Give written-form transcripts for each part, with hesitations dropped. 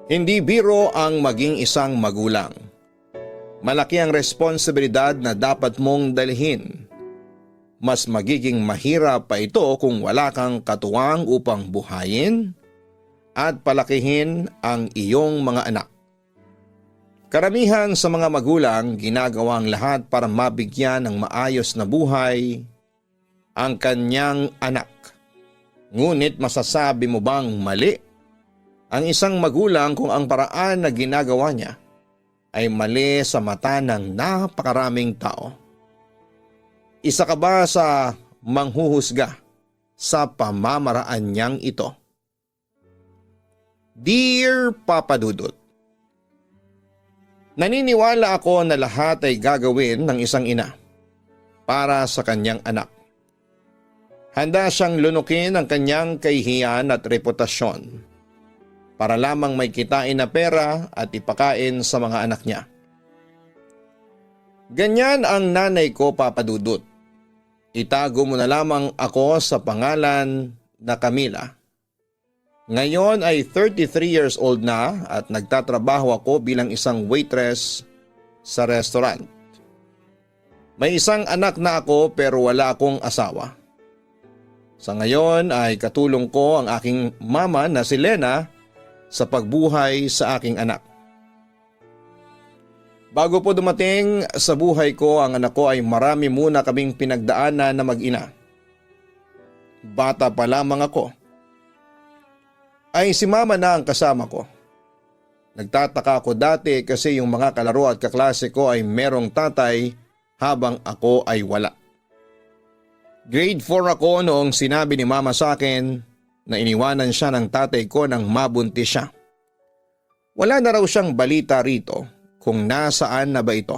Hindi biro ang maging isang magulang. Malaki ang responsibilidad na dapat mong dalhin. Mas magiging mahirap pa ito kung wala kang katuwang upang buhayin at palakihin ang iyong mga anak. Karamihan sa mga magulang ginagawa ang lahat para mabigyan ng maayos na buhay ang kanyang anak. Ngunit masasabi mo bang mali ang isang magulang kung ang paraan na ginagawa niya ay mali sa mata ng napakaraming tao? Isa ka ba sa manghuhusga sa pamamaraan niyang ito? Dear Papa Dudut, naniniwala ako na lahat ay gagawin ng isang ina para sa kanyang anak. Handa siyang lunukin ang kanyang kahihiyan at reputasyon para lamang may kitain na pera at ipakain sa mga anak niya. Ganyan ang nanay ko, Papa Dudut. Itago mo na lamang ako sa pangalan na Camila. Ngayon ay 33 years old na at nagtatrabaho ako bilang isang waitress sa restaurant. May isang anak na ako pero wala akong asawa. Sa ngayon ay katulong ko ang aking mama na si Lena sa pagbuhay sa aking anak. Bago po dumating sa buhay ko ang anak ko ay marami muna kaming pinagdaanan na mag-ina. Bata pa lamang ako ay si mama na ang kasama ko. Nagtataka ako dati kasi yung mga kalaro at kaklase ko ay merong tatay habang ako ay wala. Grade 4 ako noong sinabi ni mama sa akin na iniwanan siya ng tatay ko nang mabuntis siya. Wala na raw siyang balita rito kung nasaan na ba ito.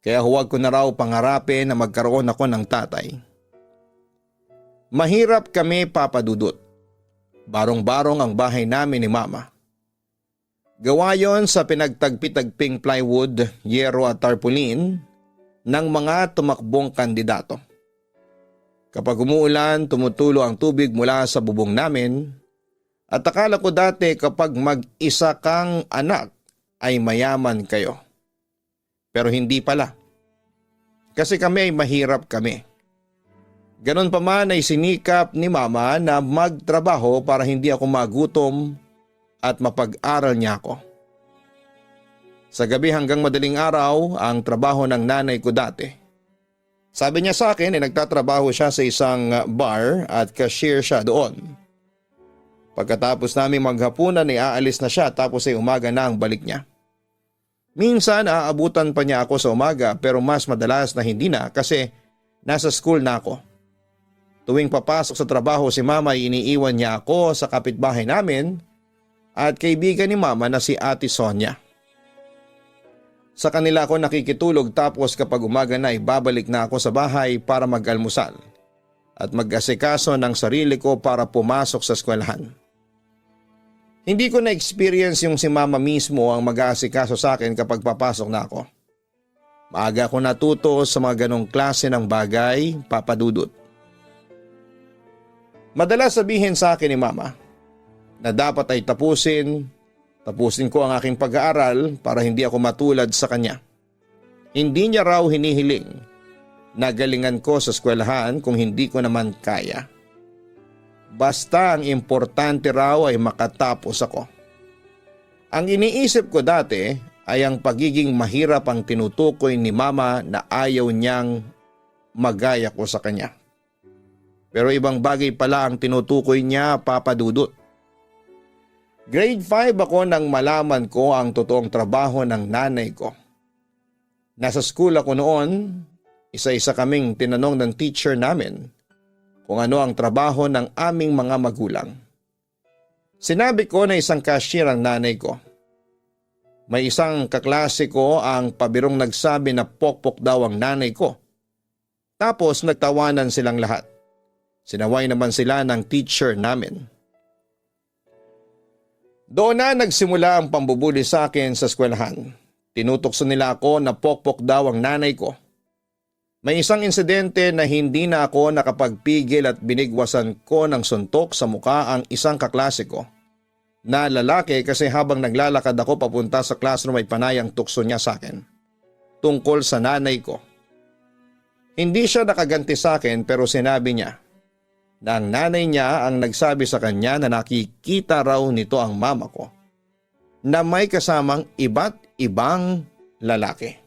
Kaya huwag ko na raw pangarapin na magkaroon ako ng tatay. Mahirap kami, Papa Dudut. Barong-barong ang bahay namin ni mama. Gawa yon sa pinagtagpi-tagping plywood, yero at tarpaulin ng mga tumakbong kandidato. Kapag umuulan, tumutulo ang tubig mula sa bubong namin at akala ko dati kapag mag-isa kang anak ay mayaman kayo. Pero hindi pala. Kasi kami ay mahirap kami. Ganon pa man ay sinikap ni mama na magtrabaho para hindi ako magutom at mapag-aral niya ako. Sa gabi hanggang madaling araw ang trabaho ng nanay ko dati. Sabi niya sa akin ay nagtatrabaho siya sa isang bar at cashier siya doon. Pagkatapos namin maghapunan ay aalis na siya tapos ay umaga na ang balik niya. Minsan aabutan pa niya ako sa umaga pero mas madalas na hindi na kasi nasa school na ako. Tuwing papasok sa trabaho si mama ay iniiwan niya ako sa kapitbahay namin at kaibigan ni mama na si Ate Sonia. Sa kanila ako nakikitulog tapos kapag umaga na ay babalik na ako sa bahay para mag-almusal at mag-asikaso ng sarili ko para pumasok sa eskwelahan. Hindi ko na-experience yung si mama mismo ang mag-aasikaso sa akin kapag papasok na ako. Maaga ako natuto sa mga ganong klase ng bagay, Papa Dudut. Madalas sabihin sa akin ni mama na dapat ay tapusin ko ang aking pag-aaral para hindi ako matulad sa kanya. Hindi niya raw hinihiling na galingan ko sa eskwelahan kung hindi ko naman kaya. Basta ang importante raw ay makatapos ako. Ang iniisip ko dati ay ang pagiging mahirap ang tinutukoy ni mama na ayaw niyang magaya ko sa kanya. Pero ibang bagay pala ang tinutukoy niya, Papa Dudut. Grade 5 ako nang malaman ko ang totoong trabaho ng nanay ko. Nasa school ako noon, isa-isa kaming tinanong ng teacher namin kung ano ang trabaho ng aming mga magulang. Sinabi ko na isang cashier ang nanay ko. May isang kaklase ko ang pabirong nagsabi na pokpok daw ang nanay ko. Tapos nagtawanan silang lahat. Sinaway naman sila ng teacher namin. Doon na nagsimula ang pambubuli sa akin sa eskwelahan. Tinutokso nila ako na pokpok daw ang nanay ko. May isang insidente na hindi na ako nakapagpigil at binigwasan ko ng suntok sa muka ang isang kaklase ko na lalaki kasi habang naglalakad ako papunta sa classroom ay panayang tukso niya sa akin tungkol sa nanay ko. Hindi siya nakaganti sa akin pero sinabi niya na ang nanay niya ang nagsabi sa kanya na nakikita raw nito ang mama ko na may kasamang iba't ibang lalaki.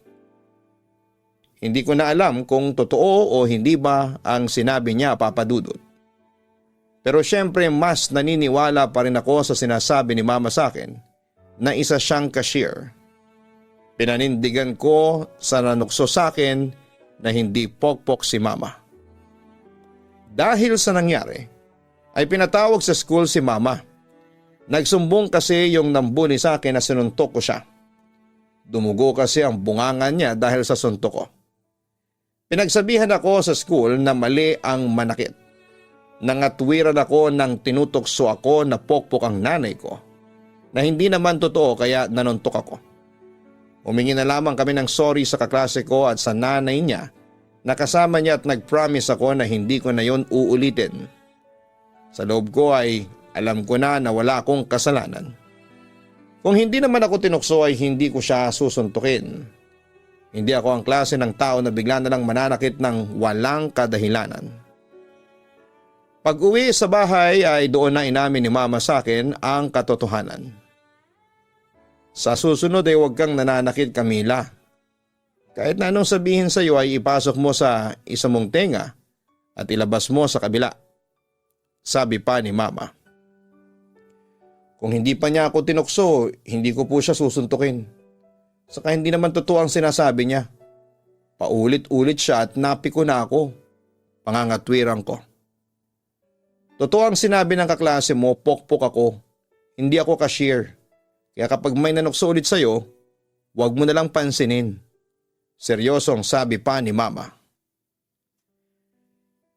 Hindi ko na alam kung totoo o hindi ba ang sinabi niya, Papa Dudut. Pero syempre mas naniniwala pa rin ako sa sinasabi ni mama sa akin na isa siyang cashier. Pinanindigan ko sa nanukso sa akin na hindi pokpok si mama. Dahil sa nangyari, ay pinatawag sa school si mama. Nagsumbong kasi yung nambuni sa akin na sinuntok ko siya. Dumugo kasi ang bungangan niya dahil sa suntok ko. Pinagsabihan ako sa school na mali ang manakit. Nangatwiran ako nang tinutokso ako na pokpok ang nanay ko na hindi naman totoo kaya nanuntok ako. Humingi na lamang kami ng sorry sa kaklase ko at sa nanay niya na kasama niya at nag-promise ako na hindi ko na yon uulitin. Sa loob ko ay alam ko na wala akong kasalanan. Kung hindi naman ako tinukso ay hindi ko siya susuntukin. Hindi ako ang klase ng tao na bigla na lang mananakit ng walang kadahilanan. Pag-uwi sa bahay ay doon na inamin ni mama sa akin ang katotohanan. Sa susunod ay huwag kang nananakit, Camila. Kahit na anong sabihin sa iyo ay ipasok mo sa isa mong tenga at ilabas mo sa kabila. Sabi pa ni mama. Kung hindi pa niya ako tinukso, hindi ko po siya susuntukin. Saka hindi naman totoo ang sinasabi niya. Paulit-ulit siya at napiko na ako. Pangangatwiran ko. Totoo ang sinabi ng kaklase mo, pokpok ako. Hindi ako cashier. Kaya kapag may nanukso ulit sa'yo, huwag mo nalang pansinin. Seryosong sabi pa ni mama.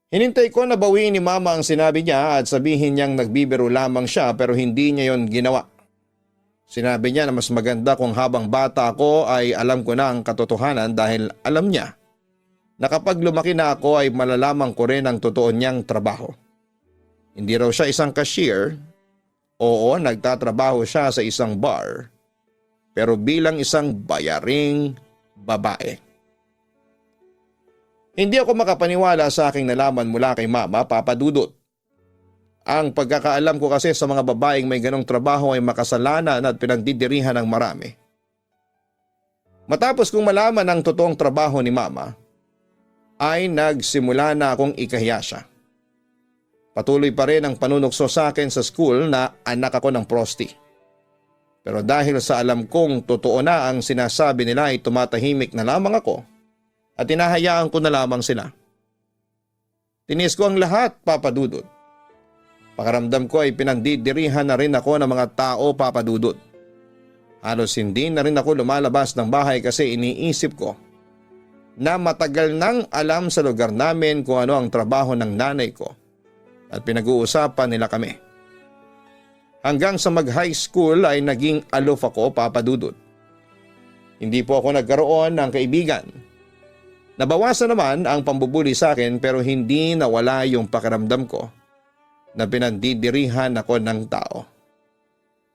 Hinintay ko na bawiin ni mama ang sinabi niya at sabihin niyang nagbibiro lamang siya pero hindi niya yon ginawa. Sinabi niya na mas maganda kung habang bata ako ay alam ko na ang katotohanan dahil alam niya na kapag lumaki na ako ay malalaman ko rin ang totoo niyang trabaho. Hindi raw siya isang cashier. Oo, nagtatrabaho siya sa isang bar. Pero bilang isang bayaring babae. Hindi ako makapaniwala sa aking nalaman mula kay mama, Papa Dudut. Ang pagkakaalam ko kasi sa mga babaeng may ganong trabaho ay makasalanan at pinagdidirihan ng marami. Matapos kong malaman ang totoong trabaho ni mama, ay nagsimula na akong ikahiya siya. Patuloy pa rin ang panunukso sa akin sa school na anak ako ng prosti. Pero dahil sa alam kong totoo na ang sinasabi nila ay tumatahimik na lamang ako at hinahayaan ko na lamang sila. Tinis ko ang lahat, Papa Dudut. Pakaramdam ko ay pinagdidirihan na rin ako ng mga tao, Papa Dudut. Halos hindi na rin ako lumalabas ng bahay kasi iniisip ko na matagal nang alam sa lugar namin kung ano ang trabaho ng nanay ko at pinag-uusapan nila kami. Hanggang sa mag-high school ay naging aloof ako, Papa Dudut. Hindi po ako nagkaroon ng kaibigan. Nabawasan naman ang pambubuli sa akin pero hindi nawala yung pakiramdam ko na pinagdidirihan ako ng tao.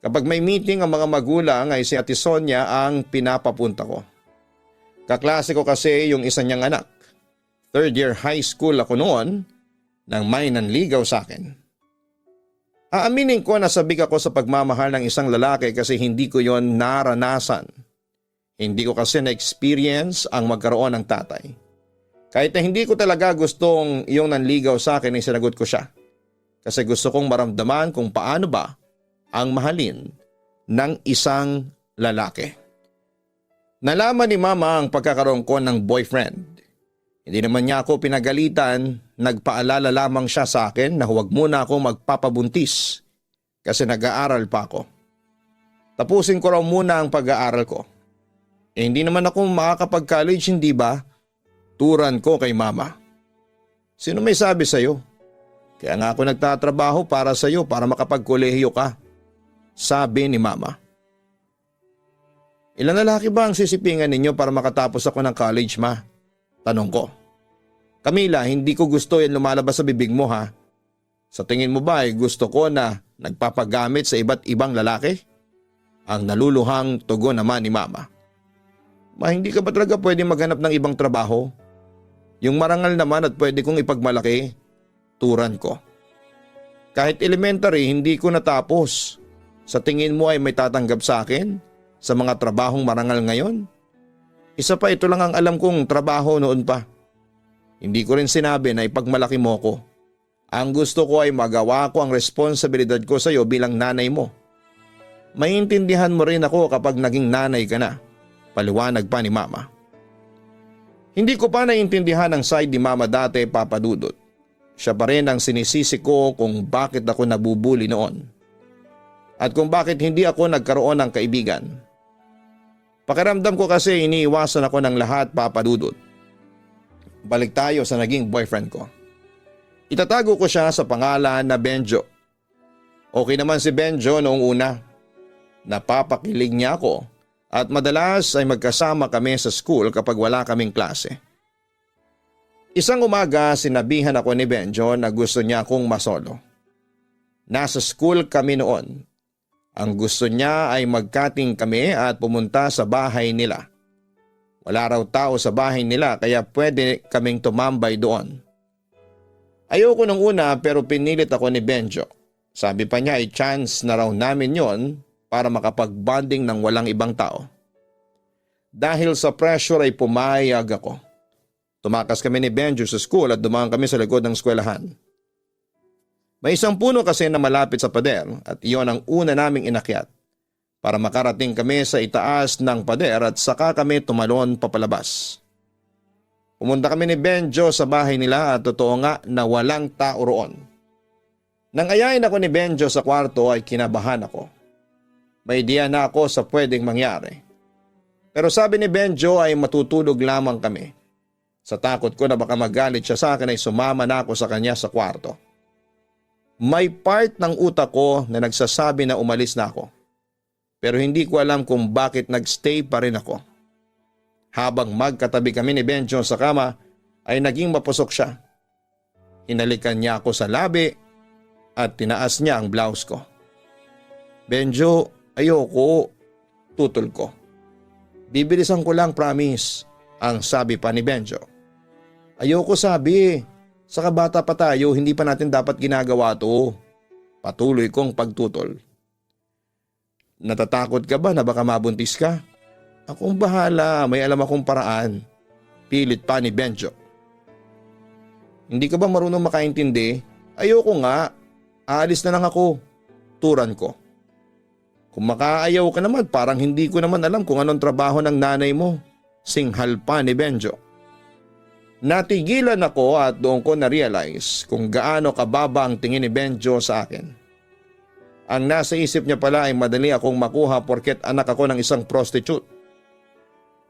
Kapag may meeting ang mga magulang ay si Ate Sonia ang pinapapunta ko. Kaklase ko kasi yung isa niyang anak. Third year high school ako noon nang may nanligaw sa akin. Aaminin ko na sabik ako sa pagmamahal ng isang lalaki kasi hindi ko yon naranasan. Hindi ko kasi na-experience ang magkaroon ng tatay. Kahit na hindi ko talaga gustong yung nanligaw sa akin ay sinagot ko siya. Kasi gusto kong maramdaman kung paano ba ang mahalin ng isang lalaki. Nalaman ni mama ang pagkakaroon ko ng boyfriend. Hindi naman niya ako pinagalitan, nagpaalala lamang siya sa akin na huwag muna ako magpapabuntis kasi nag-aaral pa ako. Tapusin ko raw muna ang pag-aaral ko. Hindi naman ako makakapag-college, hindi ba? Turan ko kay mama. Sino may sabi sa'yo? Kaya nga ako nagtatrabaho para sa'yo para makapagkolehiyo ka. Sabi ni mama. Ilan lalaki ba ang sisipingan ninyo para makatapos ako ng college, ma? Tanong ko. Camila, hindi ko gusto yan lumalabas sa bibig mo ha. Sa tingin mo ba ay gusto ko na nagpapagamit sa iba't ibang lalaki? Ang naluluhang tugon naman ni Mama. Hindi ka ba talaga pwede maghanap ng ibang trabaho? Yung marangal naman at pwede kong ipagmalaki, turan ko. Kahit elementary, hindi ko natapos. Sa tingin mo ay may tatanggap sa akin sa mga trabahong marangal ngayon? Isa pa, ito lang ang alam kong trabaho noon pa. Hindi ko rin sinabi na ipagmalaki mo ko. Ang gusto ko ay magawa ko ang responsibilidad ko sa iyo bilang nanay mo. Maintindihan mo rin ako kapag naging nanay ka na, paliwanag pa ni Mama. Hindi ko pa naiintindihan ang side ni Mama dati, Papa Dudut. Siya pa rin ang sinisisi ko kung bakit ako nabubuli noon. At kung bakit hindi ako nagkaroon ng kaibigan. Pakiramdam ko kasi iniiwasan ako ng lahat, Papa Dudut. Balik tayo sa naging boyfriend ko. Itatago ko siya sa pangalan na Benjo. Okay naman si Benjo noong una. Napapakilig niya ako at madalas ay magkasama kami sa school kapag wala kaming klase. Isang umaga sinabihan ako ni Benjo na gusto niya akong masolo. Nasa school kami noon. Ang gusto niya ay magkating kami at pumunta sa bahay nila. Wala raw tao sa bahay nila kaya pwede kaming tumambay doon. Ayoko nung una pero pinilit ako ni Benjo. Sabi pa niya ay chance na raw namin yon para makapag-bonding ng walang ibang tao. Dahil sa pressure ay pumayag ako. Tumakas kami ni Benjo sa school at dumaan kami sa likod ng eskwelahan. May isang puno kasi na malapit sa pader at iyon ang una naming inakyat para makarating kami sa itaas ng pader at saka kami tumalon papalabas. Pumunta kami ni Benjo sa bahay nila at totoo nga na walang tao roon. Nang ayain ako ni Benjo sa kwarto ay kinabahan ako. May idea na ako sa pwedeng mangyari. Pero sabi ni Benjo ay matutulog lamang kami. Sa takot ko na baka magalit siya sa akin ay sumama na ako sa kanya sa kwarto. May part ng utak ko na nagsasabi na umalis na ako. Pero hindi ko alam kung bakit nagstay pa rin ako. Habang magkatabi kami ni Benjo sa kama ay naging mapusok siya. Hinalikan niya ako sa labi at tinaas niya ang blouse ko. Benjo, ayoko, tutol ko. Bibilisan ko lang, promise, ang sabi pa ni Benjo. Ayoko sabi, saka bata pa tayo, hindi pa natin dapat ginagawa to. Patuloy kong pagtutol. Natatakot ka ba na baka mabuntis ka? Akong bahala, may alam akong paraan. Pilit pa ni Benjo. Hindi ka ba marunong makaintindi? Ayoko nga, aalis na lang ako. Turan ko. Kung makaayaw ka naman, parang hindi ko naman alam kung anong trabaho ng nanay mo. Singhal pa ni Benjo. Natigilan ako at doon ko na-realize kung gaano kababa ang tingin ni Benjo sa akin. Ang nasa isip niya pala ay madali akong makuha porket anak ako ng isang prostitute.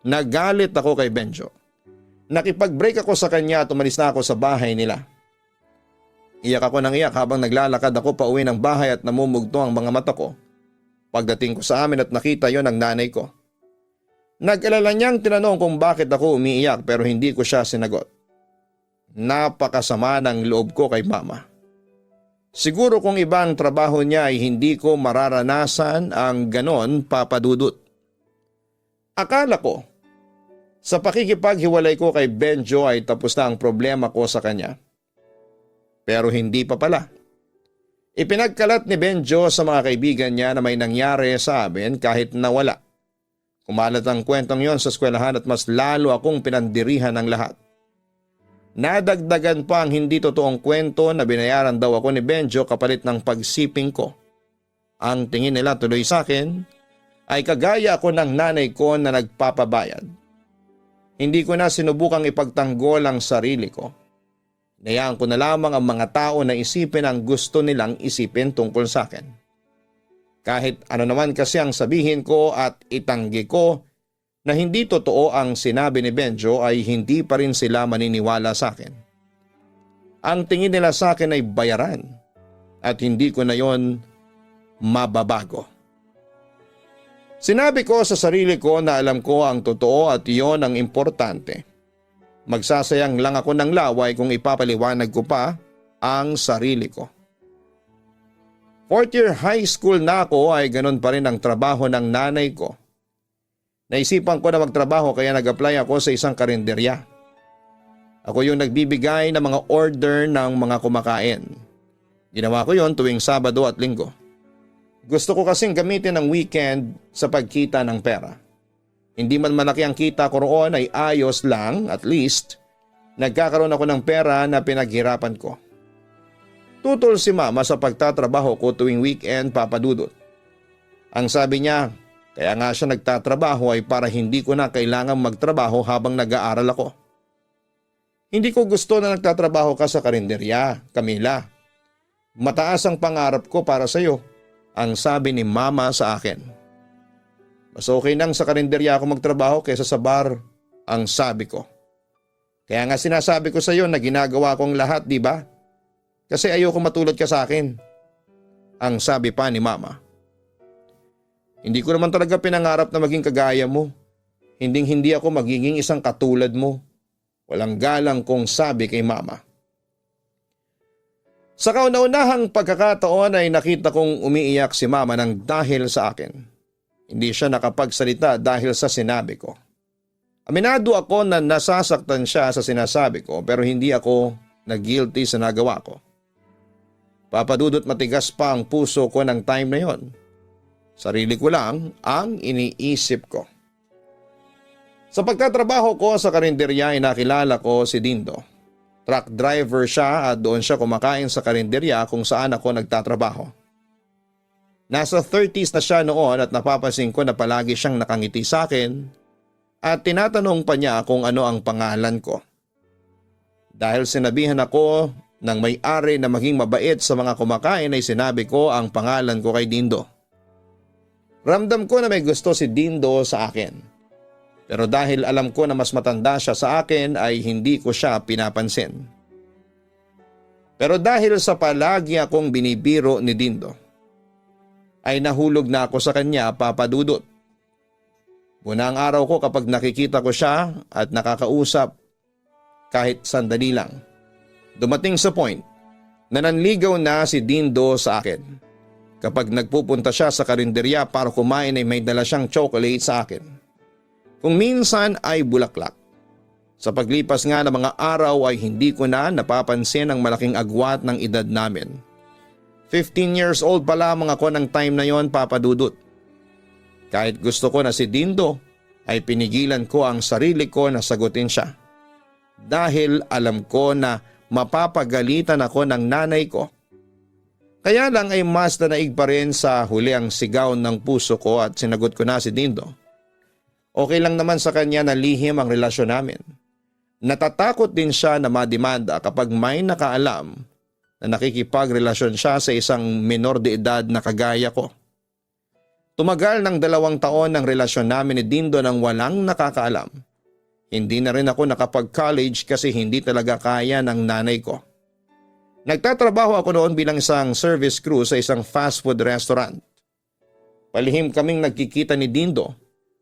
Nagalit ako kay Benjo. Nakipag-break ako sa kanya at umalis na ako sa bahay nila. Iyak ako ng iyak habang naglalakad ako pa uwi ng bahay at namumugto ang mga mata ko. Pagdating ko sa amin at nakita yon ng nanay ko. Nag-alala niyang tinanong kung bakit ako umiiyak pero hindi ko siya sinagot. Napakasama ng loob ko kay Mama. Siguro kung ibang trabaho niya ay hindi ko mararanasan ang ganon, Papa Dudut. Akala ko, sa pakikipaghiwalay ko kay Benjo ay tapos na ang problema ko sa kanya. Pero hindi pa pala. Ipinagkalat ni Benjo sa mga kaibigan niya na may nangyari sa amin kahit nawala. Kumalat ang kwentong yon sa eskwelahan at mas lalo akong pinandirihan ng lahat. Nadagdagan pa ang hindi totoong kwento na binayaran daw ako ni Benjo kapalit ng pagsiping ko. Ang tingin nila tuloy sa akin ay kagaya ako ng nanay ko na nagpapabayad. Hindi ko na sinubukang ipagtanggol ang sarili ko. Nayaan ko na lamang ang mga tao na isipin ang gusto nilang isipin tungkol sa akin. Kahit ano naman kasi ang sabihin ko at itanggi ko na hindi totoo ang sinabi ni Benjo ay hindi pa rin sila maniniwala sa akin. Ang tingin nila sa akin ay bayaran at hindi ko na yon mababago. Sinabi ko sa sarili ko na alam ko ang totoo at iyon ang importante. Magsasayang lang ako ng laway kung ipapaliwanag ko pa ang sarili ko. Fourth year high school na ako ay ganun pa rin ang trabaho ng nanay ko. Naisipan ko na magtrabaho kaya nag-apply ako sa isang karinderya. Ako yung nagbibigay ng mga order ng mga kumakain. Ginawa ko yon tuwing Sabado at Linggo. Gusto ko kasing gamitin ang weekend sa pagkita ng pera. Hindi man malaki ang kita ko roon ay ayos lang, at least nagkakaroon ako ng pera na pinaghirapan ko. Tutol si mama sa pagtatrabaho ko tuwing weekend, Papa Dudut. Ang sabi niya, kaya nga siya nagtatrabaho ay para hindi ko na kailangang magtrabaho habang nag-aaral ako. Hindi ko gusto na nagtatrabaho ka sa karinderya, Camila. Mataas ang pangarap ko para sa iyo, ang sabi ni mama sa akin. Mas okay nang sa karinderya ako magtrabaho kaysa sa bar, ang sabi ko. Kaya nga sinasabi ko sa iyo na ginagawa kong lahat, di ba? Kasi ayoko matulad ka sa akin, ang sabi pa ni mama. Hindi ko naman talaga pinangarap na maging kagaya mo. Hindi ako magiging isang katulad mo. Walang galang kong sabi kay mama. Sa kauna-unahang pagkakataon ay nakita kong umiiyak si mama ng dahil sa akin. Hindi siya nakapagsalita dahil sa sinabi ko. Aminado ako na nasasaktan siya sa sinasabi ko pero hindi ako nag-guilty sa nagawa ko. Papadudot matigas pa ang puso ko ng time na yon. Sarili ko lang ang iniisip ko. Sa pagtatrabaho ko sa karinderya ay nakilala ko si Dindo. Truck driver siya at doon siya kumakain sa karinderya kung saan ako nagtatrabaho. Nasa 30s na siya noon at napapansin ko na palagi siyang nakangiti sa akin at tinatanong pa niya kung ano ang pangalan ko. Dahil sinabihan ako ng may-ari na maging mabait sa mga kumakain ay sinabi ko ang pangalan ko kay Dindo. Ramdam ko na may gusto si Dindo sa akin. Pero dahil alam ko na mas matanda siya sa akin ay hindi ko siya pinapansin. Pero dahil sa palagi akong binibiro ni Dindo, ay nahulog na ako sa kanya, Papa Dudut. Unang araw ko kapag nakikita ko siya at nakakausap kahit sandali lang. Dumating sa point na nanligaw na si Dindo sa akin. Kapag nagpupunta siya sa karinderya para kumain ay may dala siyang chocolate sa akin. Kung minsan ay bulaklak. Sa paglipas nga ng mga araw ay hindi ko na napapansin ang malaking agwat ng edad namin. 15 years old pa lamang ako ng time na yon, Papa Dudut. Kahit gusto ko na si Dindo ay pinigilan ko ang sarili ko na sagutin siya. Dahil alam ko na mapapagalitan ako ng nanay ko. Kaya lang ay mas nanaig pa rin sa huli ang sigaw ng puso ko at sinagot ko na si Dindo. Okay lang naman sa kanya na lihim ang relasyon namin. Natatakot din siya na mademanda kapag may nakaalam na nakikipagrelasyon siya sa isang menor de edad na kagaya ko. Tumagal ng 2 taon ng relasyon namin ni Dindo nang walang nakakaalam. Hindi na rin ako nakapag-college kasi hindi talaga kaya ng nanay ko. Nagtatrabaho ako noon bilang isang service crew sa isang fast food restaurant. Palihim kaming nagkikita ni Dindo.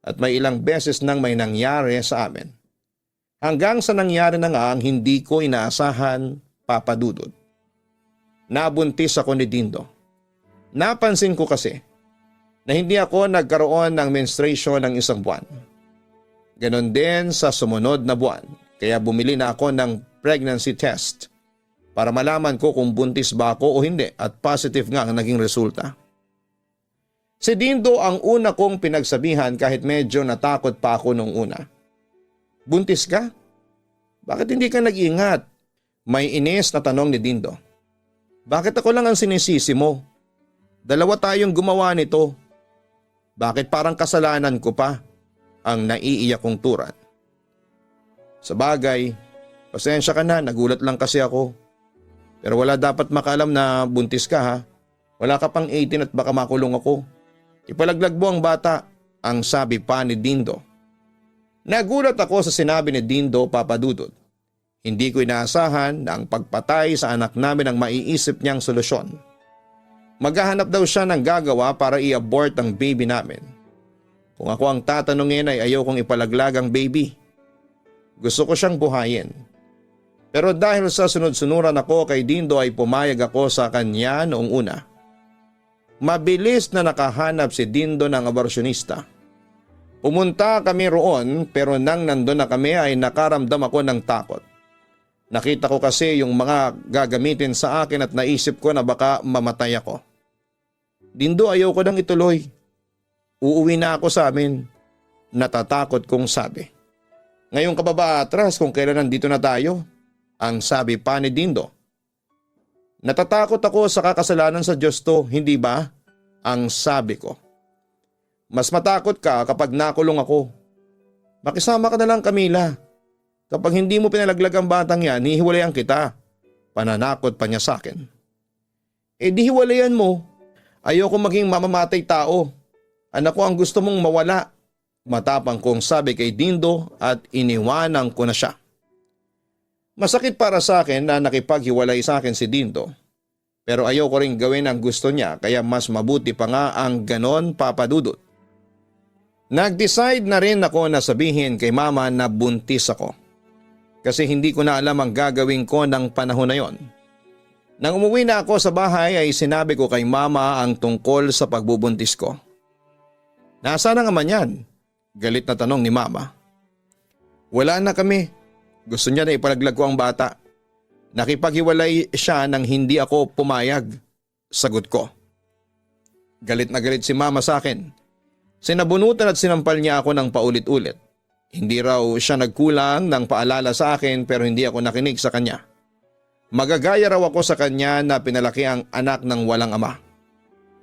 At may ilang beses nang may nangyari sa amin. Hanggang sa nangyari na nga ang hindi ko inaasahan, Papa Dudut. Nabuntis ako ni Dindo. Napansin ko kasi na hindi ako nagkaroon ng menstruation ng 1 buwan. Ganon din sa sumunod na buwan, kaya bumili na ako ng pregnancy test para malaman ko kung buntis ba ako o hindi at positive nga ang naging resulta. Si Dindo ang una kong pinagsabihan kahit medyo natakot pa ako nung una. Buntis ka? Bakit hindi ka nag-ingat? May inis na tanong ni Dindo. Bakit ako lang ang sinisisi mo? 2 tayong gumawa nito. Bakit parang kasalanan ko pa? Ang naiiyak kong turan. Sa bagay, pasensya ka na, nagulat lang kasi ako. Pero wala dapat makaalam na buntis ka ha. Wala ka pang 18 at baka makulong ako. Ipalaglag mo ang bata, ang sabi pa ni Dindo. Nagulat ako sa sinabi ni Dindo, Papa Dudut. Hindi ko inaasahan na ang pagpatay sa anak namin ang maiisip niyang solusyon. Maghahanap daw siya ng gagawa para i-abort ang baby namin. Kung ako ang tatanungin ay ayaw kong ipalaglag ang baby. Gusto ko siyang buhayin. Pero dahil sa sunod-sunuran ako kay Dindo ay pumayag ako sa kanya noong una. Mabilis na nakahanap si Dindo ng aborsyonista. Pumunta kami roon pero nang nandun na kami ay nakaramdam ako ng takot. Nakita ko kasi yung mga gagamitin sa akin at naisip ko na baka mamatay ako. Dindo, ayaw ko nang ituloy. Uuwi na ako sa amin. Natatakot kong sabi. Ngayon ka ba ba atras kung kailan nandito na tayo? Ang sabi pa ni Dindo. Natatakot ako sa kakasalanan sa Diyos to, hindi ba? Ang sabi ko. Mas matakot ka kapag nakulong ako. Makisama ka na lang, Camila. Kapag hindi mo pinalaglag ang batang yan, hihiwalayan kita. Pananakot pa niya sa akin. Di hiwalayan mo. Ayoko maging mamamatay tao. Anak ko ang gusto mong mawala. Matapang kong sabi kay Dindo at iniwanan ko na siya. Masakit para sa akin na nakipaghiwalay sa akin si Dindo. Pero ayoko rin gawin ang gusto niya kaya mas mabuti pa nga ang ganon, Papa Dudut. Nag-decide na rin ako na sabihin kay Mama na buntis ako. Kasi hindi ko na alam ang gagawin ko ng panahon na yon. Nang umuwi na ako sa bahay ay sinabi ko kay Mama ang tungkol sa pagbubuntis ko. Nasaan na naman yan? Galit na tanong ni Mama. Wala na kami. Gusto niya na ipalaglag ko ang bata. Nakipaghiwalay siya nang hindi ako pumayag. Sagot ko. Galit na galit si Mama sa akin. Sinabunutan at sinampal niya ako ng paulit-ulit. Hindi raw siya nagkulang ng paalala sa akin pero hindi ako nakinig sa kanya. Magagaya raw ako sa kanya na pinalaki ang anak ng walang ama.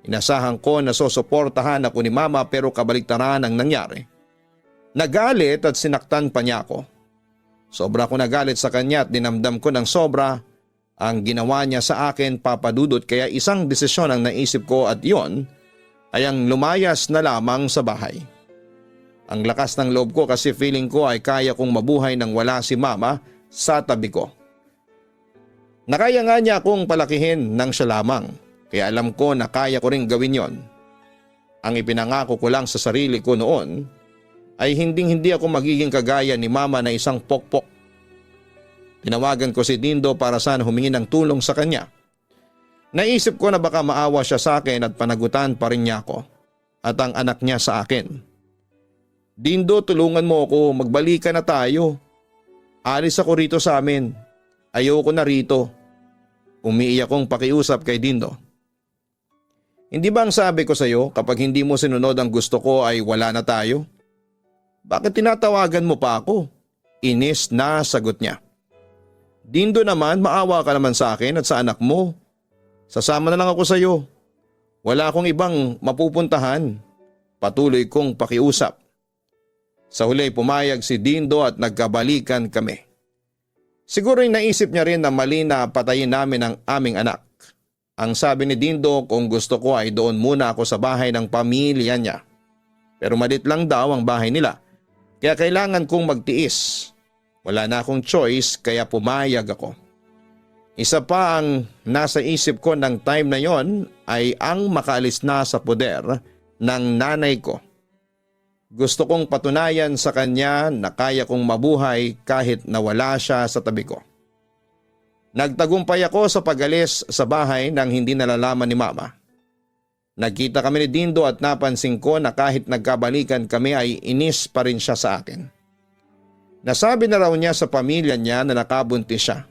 Inasahan ko na susuportahan ako ni Mama pero kabaliktaran ang nangyari. Nagalit at sinaktan pa niya ako. Sobra ko nagalit sa kanya at dinamdam ko ng sobra ang ginawa niya sa akin, Papa Dudut, kaya isang desisyon ang naisip ko at yon ay ang lumayas na lamang sa bahay. Ang lakas ng loob ko kasi feeling ko ay kaya kong mabuhay nang wala si Mama sa tabi ko. Nakaya nga niya akong palakihin nang siya lamang, kaya alam ko na kaya ko rin gawin yon. Ang ipinangako ko lang sa sarili ko noon ay hindi ako magiging kagaya ni Mama na isang pokpok. Tinawagan ko si Dindo para sana humingi ng tulong sa kanya. Naisip ko na baka maawa siya sa akin at panagutan pa rin niya ako at ang anak niya sa akin. Dindo, tulungan mo ako, magbalikan na tayo. Alis ako rito sa amin. Ayoko na rito. Umiiyak kong pakiusap kay Dindo. Hindi ba ang sabi ko sa iyo kapag hindi mo sinunod ang gusto ko ay wala na tayo? Bakit tinatawagan mo pa ako? Inis na sagot niya. Dindo naman, maawa ka naman sa akin at sa anak mo. Sasama na lang ako sa iyo. Wala akong ibang mapupuntahan. Patuloy kong pakiusap. Sa huli pumayag si Dindo at nagkabalikan kami. Siguro naisip niya rin na mali na patayin namin ang aming anak. Ang sabi ni Dindo kung gusto ko ay doon muna ako sa bahay ng pamilya niya. Pero malit lang daw ang bahay nila. Kaya kailangan kong magtiis. Wala na akong choice kaya pumayag ako. Isa pa ang nasa isip ko ng time na yon ay ang makaalis na sa poder ng nanay ko. Gusto kong patunayan sa kanya na kaya kong mabuhay kahit nawala siya sa tabi ko. Nagtagumpay ako sa pag-alis sa bahay nang hindi nalalaman ni Mama. Nagkita kami ni Dindo at napansin ko na kahit nagkabalikan kami ay inis pa rin siya sa akin. Nasabi na raw niya sa pamilya niya na nakabuntis siya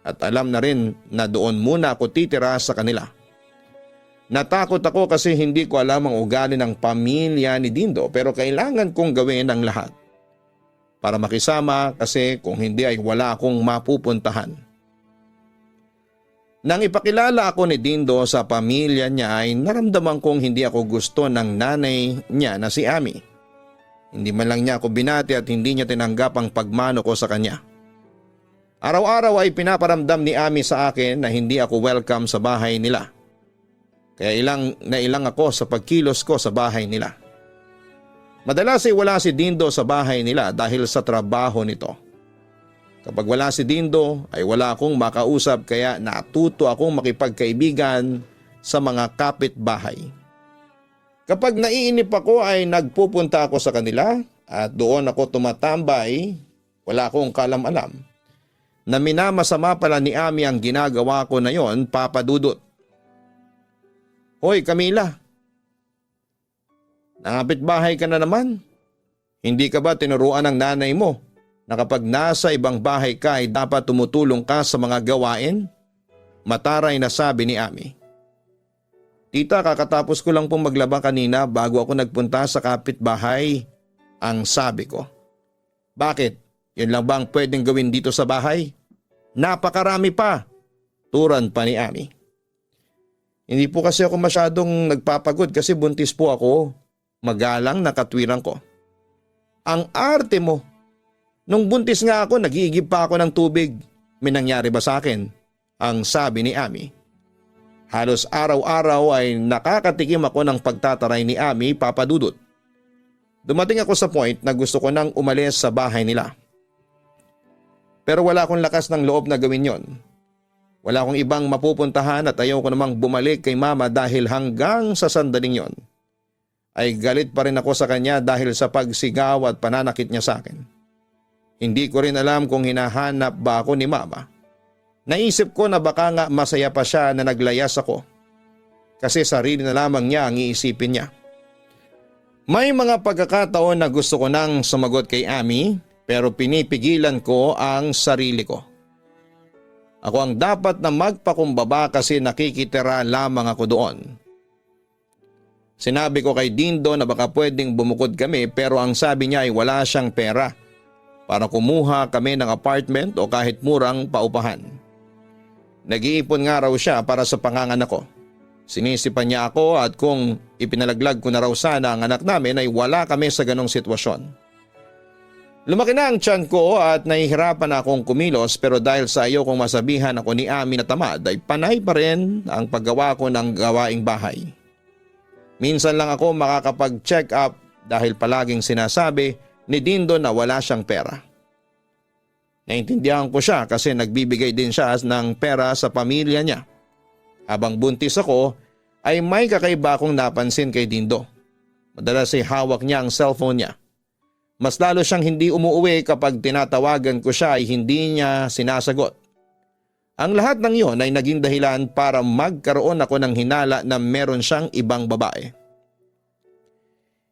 at alam na rin na doon muna ako titira sa kanila. Natakot ako kasi hindi ko alam ang ugali ng pamilya ni Dindo pero kailangan kong gawin ang lahat para makisama kasi kung hindi ay wala akong mapupuntahan. Nang ipakilala ako ni Dindo sa pamilya niya ay naramdaman kong hindi ako gusto ng nanay niya na si Ami. Hindi man lang niya ako binati at hindi niya tinanggap ang pagmano ko sa kanya. Araw-araw ay pinaparamdam ni Ami sa akin na hindi ako welcome sa bahay nila. Kaya ilang ako sa pagkilos ko sa bahay nila. Madalas ay wala si Dindo sa bahay nila dahil sa trabaho nito. Kapag wala si Dindo ay wala akong makausap kaya natuto akong makipagkaibigan sa mga kapitbahay. Kapag naiinip ako ay nagpupunta ako sa kanila at doon ako tumatambay Wala akong kalam-alam na minamasama pala ni Ami ang ginagawa ko na yon, Papa Dudut. Hoy Camila, nangapit-bahay ka na naman. Hindi ka ba tinuruan ng nanay mo na kapag nasa ibang bahay ka ay dapat tumutulong ka sa mga gawain? Mataray na sabi ni Ami. Tita, kakatapos ko lang pong maglaba kanina bago ako nagpunta sa kapitbahay, ang sabi ko. Bakit? Yun lang ba ang pwedeng gawin dito sa bahay? Napakarami pa, turan pa ni Ami. Hindi po kasi ako masyadong nagpapagod kasi buntis po ako. Magalang na katwiran ko. Ang arte mo. Nung buntis nga ako, nag-iigib pa ako ng tubig. May nangyari ba sa akin? Ang sabi ni Ami. Halos araw-araw ay nakakatikim ako ng pagtataray ni Ami, Papa Dudut. Dumating ako sa point na gusto ko nang umalis sa bahay nila. Pero wala akong lakas ng loob na gawin yon. Wala akong ibang mapupuntahan at ayaw ko namang bumalik kay Mama dahil hanggang sa sandaling yon ay galit pa rin ako sa kanya dahil sa pagsigaw at pananakit niya sa akin. Hindi ko rin alam kung hinahanap ba ako ni Mama. Naisip ko na baka nga masaya pa siya na naglayas ako kasi sarili na lamang niya ang iisipin niya. May mga pagkakataon na gusto ko nang sumagot kay Ami pero pinipigilan ko ang sarili ko. Ako ang dapat na magpakumbaba kasi nakikitira lamang ako doon. Sinabi ko kay Dindo na baka pwedeng bumukod kami pero ang sabi niya ay wala siyang pera para kumuha kami ng apartment o kahit murang paupahan. Nag-iipon nga raw siya para sa panganganak ko. Sinisipan niya ako at kung ipinalaglag ko na raw sana ang anak namin ay wala kami sa ganong sitwasyon. Lumaki na ang tiyan ko at nahihirapan na akong kumilos pero dahil sa ayaw kong masabihan ako ni Ami na tamad ay panay pa rin ang paggawa ko ng gawaing bahay. Minsan lang ako makakapag-check up dahil palaging sinasabi ni Dindo na wala siyang pera. Naintindihan ko siya kasi nagbibigay din siya ng pera sa pamilya niya. Habang buntis ako ay may kakaiba akong napansin kay Dindo. Madalas ay hawak niya ang cellphone niya. Mas lalo siyang hindi umuuwi kapag tinatawagan ko siya ay hindi niya sinasagot. Ang lahat ng iyon ay naging dahilan para magkaroon ako ng hinala na meron siyang ibang babae.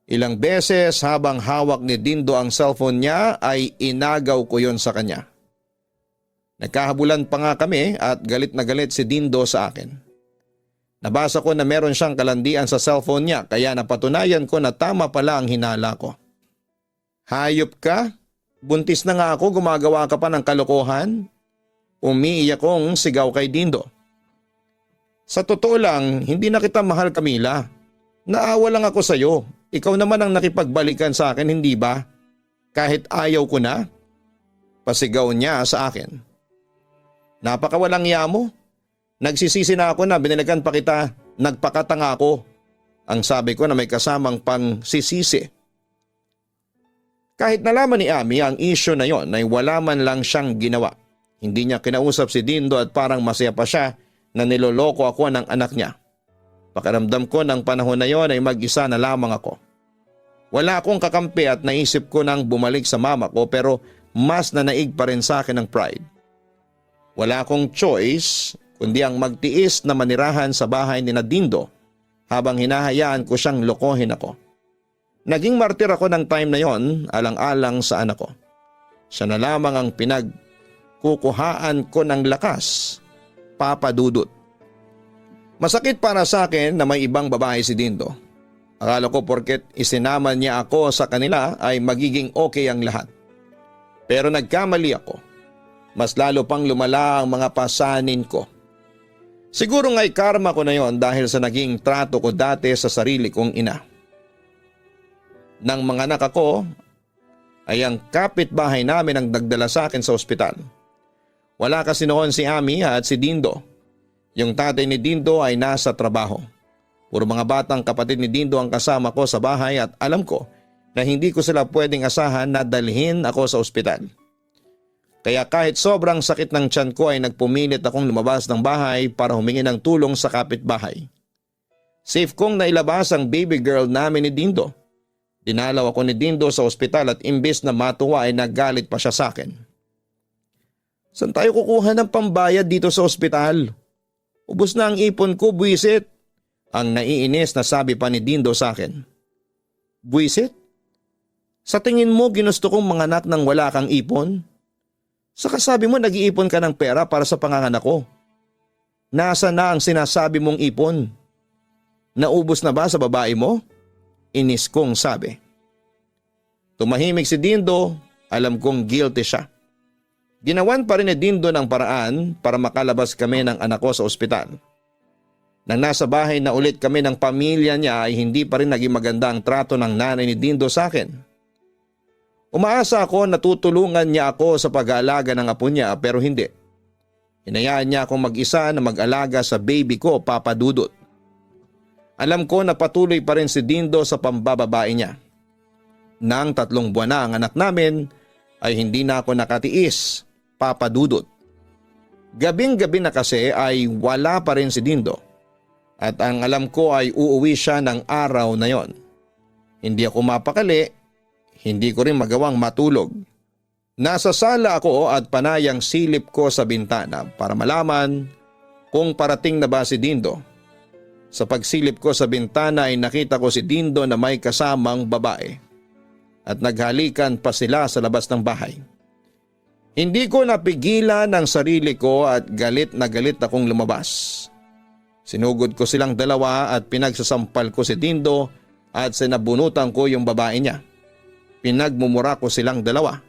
Ilang beses habang hawak ni Dindo ang cellphone niya ay inagaw ko yon sa kanya. Nagkahabulan pa nga kami at galit na galit si Dindo sa akin. Nabasa ko na meron siyang kalandian sa cellphone niya kaya napatunayan ko na tama pala ang hinala ko. Hayop ka? Buntis na nga ako, gumagawa ka pa ng kalokohan? Umiiyak kong sigaw kay Dindo. Sa totoo lang, hindi na kita mahal, Camila. Naawa lang ako sa iyo. Ikaw naman ang nakipagbalikan sa akin, hindi ba? Kahit ayaw ko na? Pasigaw niya sa akin. Napakawalang iya mo. Nagsisisi na ako na binilikan pa kita, nagpakatanga ako. Ang sabi ko na may kasamang pang sisisi. Kahit nalaman ni Ami ang issue na yon ay wala man lang siyang ginawa. Hindi niya kinausap si Dindo at parang masaya pa siya na niloloko ako ng anak niya. Pakiramdam ko ng panahon na yon ay mag-isa na lamang ako. Wala akong kakampi at naisip ko nang bumalik sa mama ko pero mas nanaig pa rin sa akin ng pride. Wala akong choice kundi ang magtiis na manirahan sa bahay ni Dindo habang hinahayaan ko siyang lokohin ako. Naging martir ako ng time na yon alang-alang sa anak ko. Siya na lamang ang pinagkukuhaan ko ng lakas, Papa Dudut. Masakit para sa akin na may ibang babae si Dindo. Akala ko porket isinama niya ako sa kanila ay magiging okay ang lahat. Pero nagkamali ako. Mas lalo pang lumala ang mga pasanin ko. Siguro nga'y karma ko na yon dahil sa naging trato ko dati sa sarili kong ina. Nang mga anak ako ay ang kapitbahay namin ang nagdala sa akin sa ospital. Wala kasi noon si Ami at si Dindo. Yung tatay ni Dindo ay nasa trabaho. Puro mga batang kapatid ni Dindo ang kasama ko sa bahay at alam ko na hindi ko sila pwedeng asahan na dalhin ako sa ospital. Kaya kahit sobrang sakit ng tiyan ko ay nagpumilit akong lumabas ng bahay para humingi ng tulong sa kapitbahay. Safe kong nailabas ang baby girl namin ni Dindo. Dinalaw ako ni Dindo sa ospital at imbes na matuwa ay nagalit pa siya sa akin. Saan tayo kukuha ng pambayad dito sa ospital? Ubus na ang ipon ko, buwisit. Ang naiinis na sabi pa ni Dindo sa akin. Buwisit? Sa tingin mo ginusto kong manganak nang wala kang ipon? Saka sabi mo nag-iipon ka ng pera para sa panganganak ko. Nasa na ang sinasabi mong ipon? Naubos na ba sa babae mo? Inis kong sabi. Tumahimik si Dindo, alam kong guilty siya. Ginawan pa rin ni Dindo ng paraan para makalabas kami ng anak ko sa ospital. Nang nasa bahay na ulit kami ng pamilya niya ay hindi pa rin naging maganda ang trato ng nanay ni Dindo sa akin. Umaasa ako na tutulungan niya ako sa pag-aalaga ng apo niya pero hindi. Hinayaan niya akong mag-isa na mag-alaga sa baby ko, Papa Dudut. Alam ko na patuloy pa rin si Dindo sa pambababae niya. Nang 3 buwan na ang anak namin ay hindi na ako nakatiis, Papa Dudut. Gabing-gabi na kasi ay wala pa rin si Dindo at ang alam ko ay uuwi siya ng araw na yon. Hindi ako mapakali, hindi ko rin magawang matulog. Nasa sala ako at panayang silip ko sa bintana para malaman kung parating na ba si Dindo. Sa pagsilip ko sa bintana ay nakita ko si Dindo na may kasamang babae at naghalikan pa sila sa labas ng bahay. Hindi ko napigilan ang sarili ko at galit na galit akong lumabas. Sinugod ko silang dalawa at pinagsasampal ko si Dindo at sinabunutan ko yung babae niya. Pinagmumura ko silang dalawa.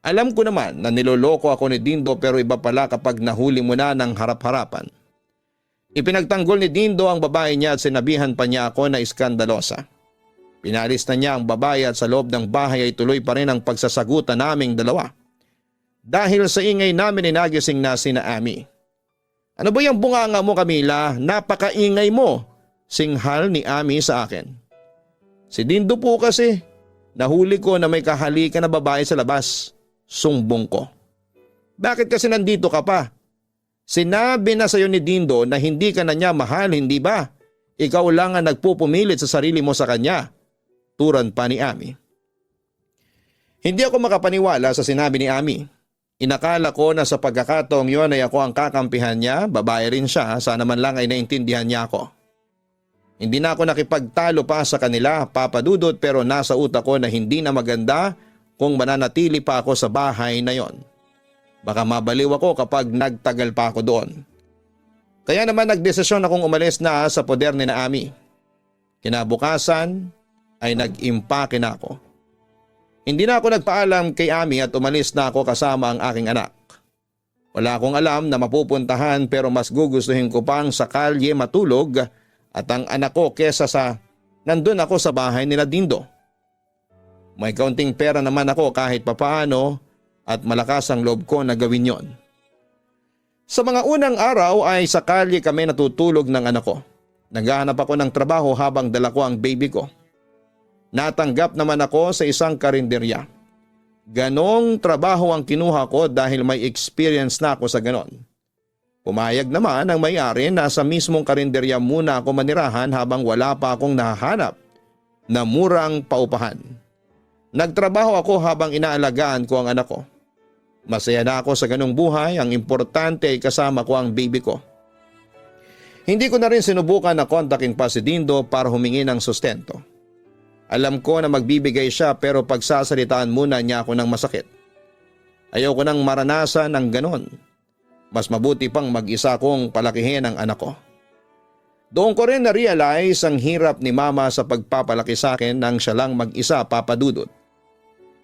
Alam ko naman na niloloko ako ni Dindo pero iba pala kapag nahuli mo na ng harap-harapan. Ipinagtanggol ni Dindo ang babae niya at sinabihan pa niya ako na iskandalosa. Pinalis na niya ang babae at sa loob ng bahay ay tuloy pa rin ang pagsasagutan naming dalawa. Dahil sa ingay namin nagising na sina Ami. Ano ba yung bunganga mo, Camila? Napakaingay mo, singhal ni Ami sa akin. Si Dindo po kasi, nahuli ko na may kahalikan na babae sa labas. Sumbong ko. Bakit kasi nandito ka pa? Sinabi na sa'yo ni Dindo na hindi ka na niya mahal, hindi ba? Ikaw lang ang nagpupumilit sa sarili mo sa kanya. Turan pa ni Ami. Hindi ako makapaniwala sa sinabi ni Ami. Inakala ko na sa pagkakataong yon ay ako ang kakampihan niya, babae rin siya, sana man lang ay naintindihan niya ako. Hindi na ako nakipagtalo pa sa kanila, Papa Dudut, pero nasa utak ko na hindi na maganda kung mananatili pa ako sa bahay na yon. Baka mabaliw ako kapag nagtagal pa ako doon. Kaya naman nagdesisyon akong umalis na sa poder ni Ami. Kinabukasan ay nag-impake na ako. Hindi na ako nagpaalam kay Ami at umalis na ako kasama ang aking anak. Wala akong alam na mapupuntahan pero mas gugustuhin ko pang sa kalye matulog at ang anak ko kesa sa nandun ako sa bahay nila Dindo. May kaunting pera naman ako kahit papaano at malakas ang loob ko na gawin yon. Sa mga unang araw ay sa kalye kami natutulog ng anak ko. Naghahanap ako ng trabaho habang dala ko ang baby ko. Natanggap naman ako sa isang karinderya. Ganong trabaho ang kinuha ko dahil may experience na ako sa ganon. Pumayag naman ang may-ari na sa mismong karinderya muna ako manirahan habang wala pa akong nahahanap na murang paupahan. Nagtrabaho ako habang inaalagaan ko ang anak ko. Masaya na ako sa ganong buhay, ang importante ay kasama ko ang baby ko. Hindi ko na rin sinubukan na kontakin pa si Dindo para humingi ng sustento. Alam ko na magbibigay siya pero pagsasalitaan muna niya ako ng masakit. Ayaw ko nang maranasan ng ganon. Mas mabuti pang mag-isa kong palakihin ang anak ko. Doon ko rin na-realize ang hirap ni Mama sa pagpapalaki sa akin nang siya lang mag-isa, Papa Dudut.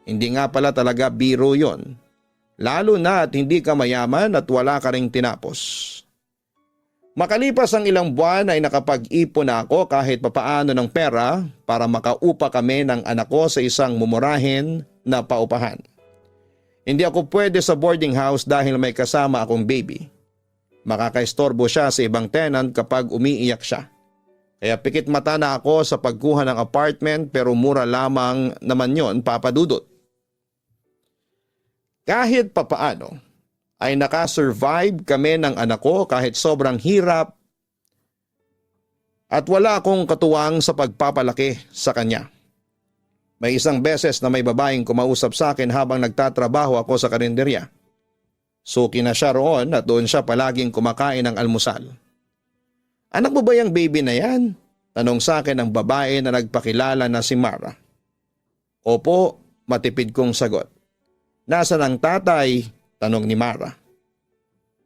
Hindi nga pala talaga biro yon. Lalo na at hindi ka mayaman at wala ka ring tinapos. Makalipas ang ilang buwan ay nakapag-ipon na ako kahit papaano ng pera para makaupa kami ng anak ko sa isang mumurahin na paupahan. Hindi ako pwede sa boarding house dahil may kasama akong baby. Makakaistorbo siya sa ibang tenant kapag umiiyak siya. Kaya pikit mata na ako sa pagkuha ng apartment pero mura lamang naman yon, Papa Dudut. Kahit papaano ay nakasurvive kami ng anak ko kahit sobrang hirap at wala akong katuwang sa pagpapalaki sa kanya. May isang beses na may babaeng kumausap sa akin habang nagtatrabaho ako sa karinderya. Suki na siya roon at doon siya palaging kumakain ng almusal. Anak mo ba yung baby na yan? Tanong sa akin ng babae na nagpakilala na si Mara. Opo, matipid kong sagot. Nasaan ang tatay? Tanong ni Mara.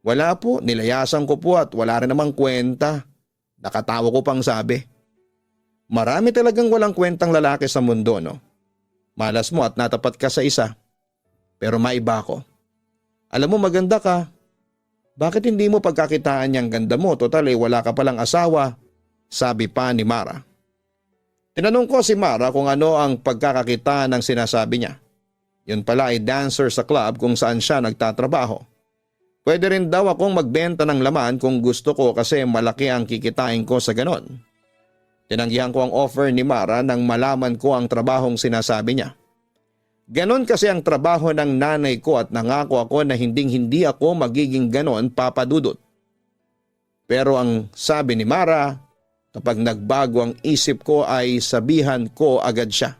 Wala po, nilayasan ko po at wala rin namang kwenta. Nakatawa ko pang sabi. Marami talagang walang kwentang lalaki sa mundo, no? Malas mo at natapat ka sa isa. Pero maiba ko. Alam mo maganda ka. Bakit hindi mo pagkakitaan niyang ganda mo? Total wala ka palang asawa. Sabi pa ni Mara. Tinanong ko si Mara kung ano ang pagkakakitaan ng sinasabi niya. Yun pala ay dancer sa club kung saan siya nagtatrabaho. Pwede rin daw akong magbenta ng laman kung gusto ko kasi malaki ang kikitain ko sa ganon. Tinanggihan ko ang offer ni Mara nang malaman ko ang trabahong sinasabi niya. Ganon kasi ang trabaho ng nanay ko at nangako ako na hindi ako magiging ganon, Papa Dudut. Pero ang sabi ni Mara, kapag nagbago ang isip ko ay sabihan ko agad siya.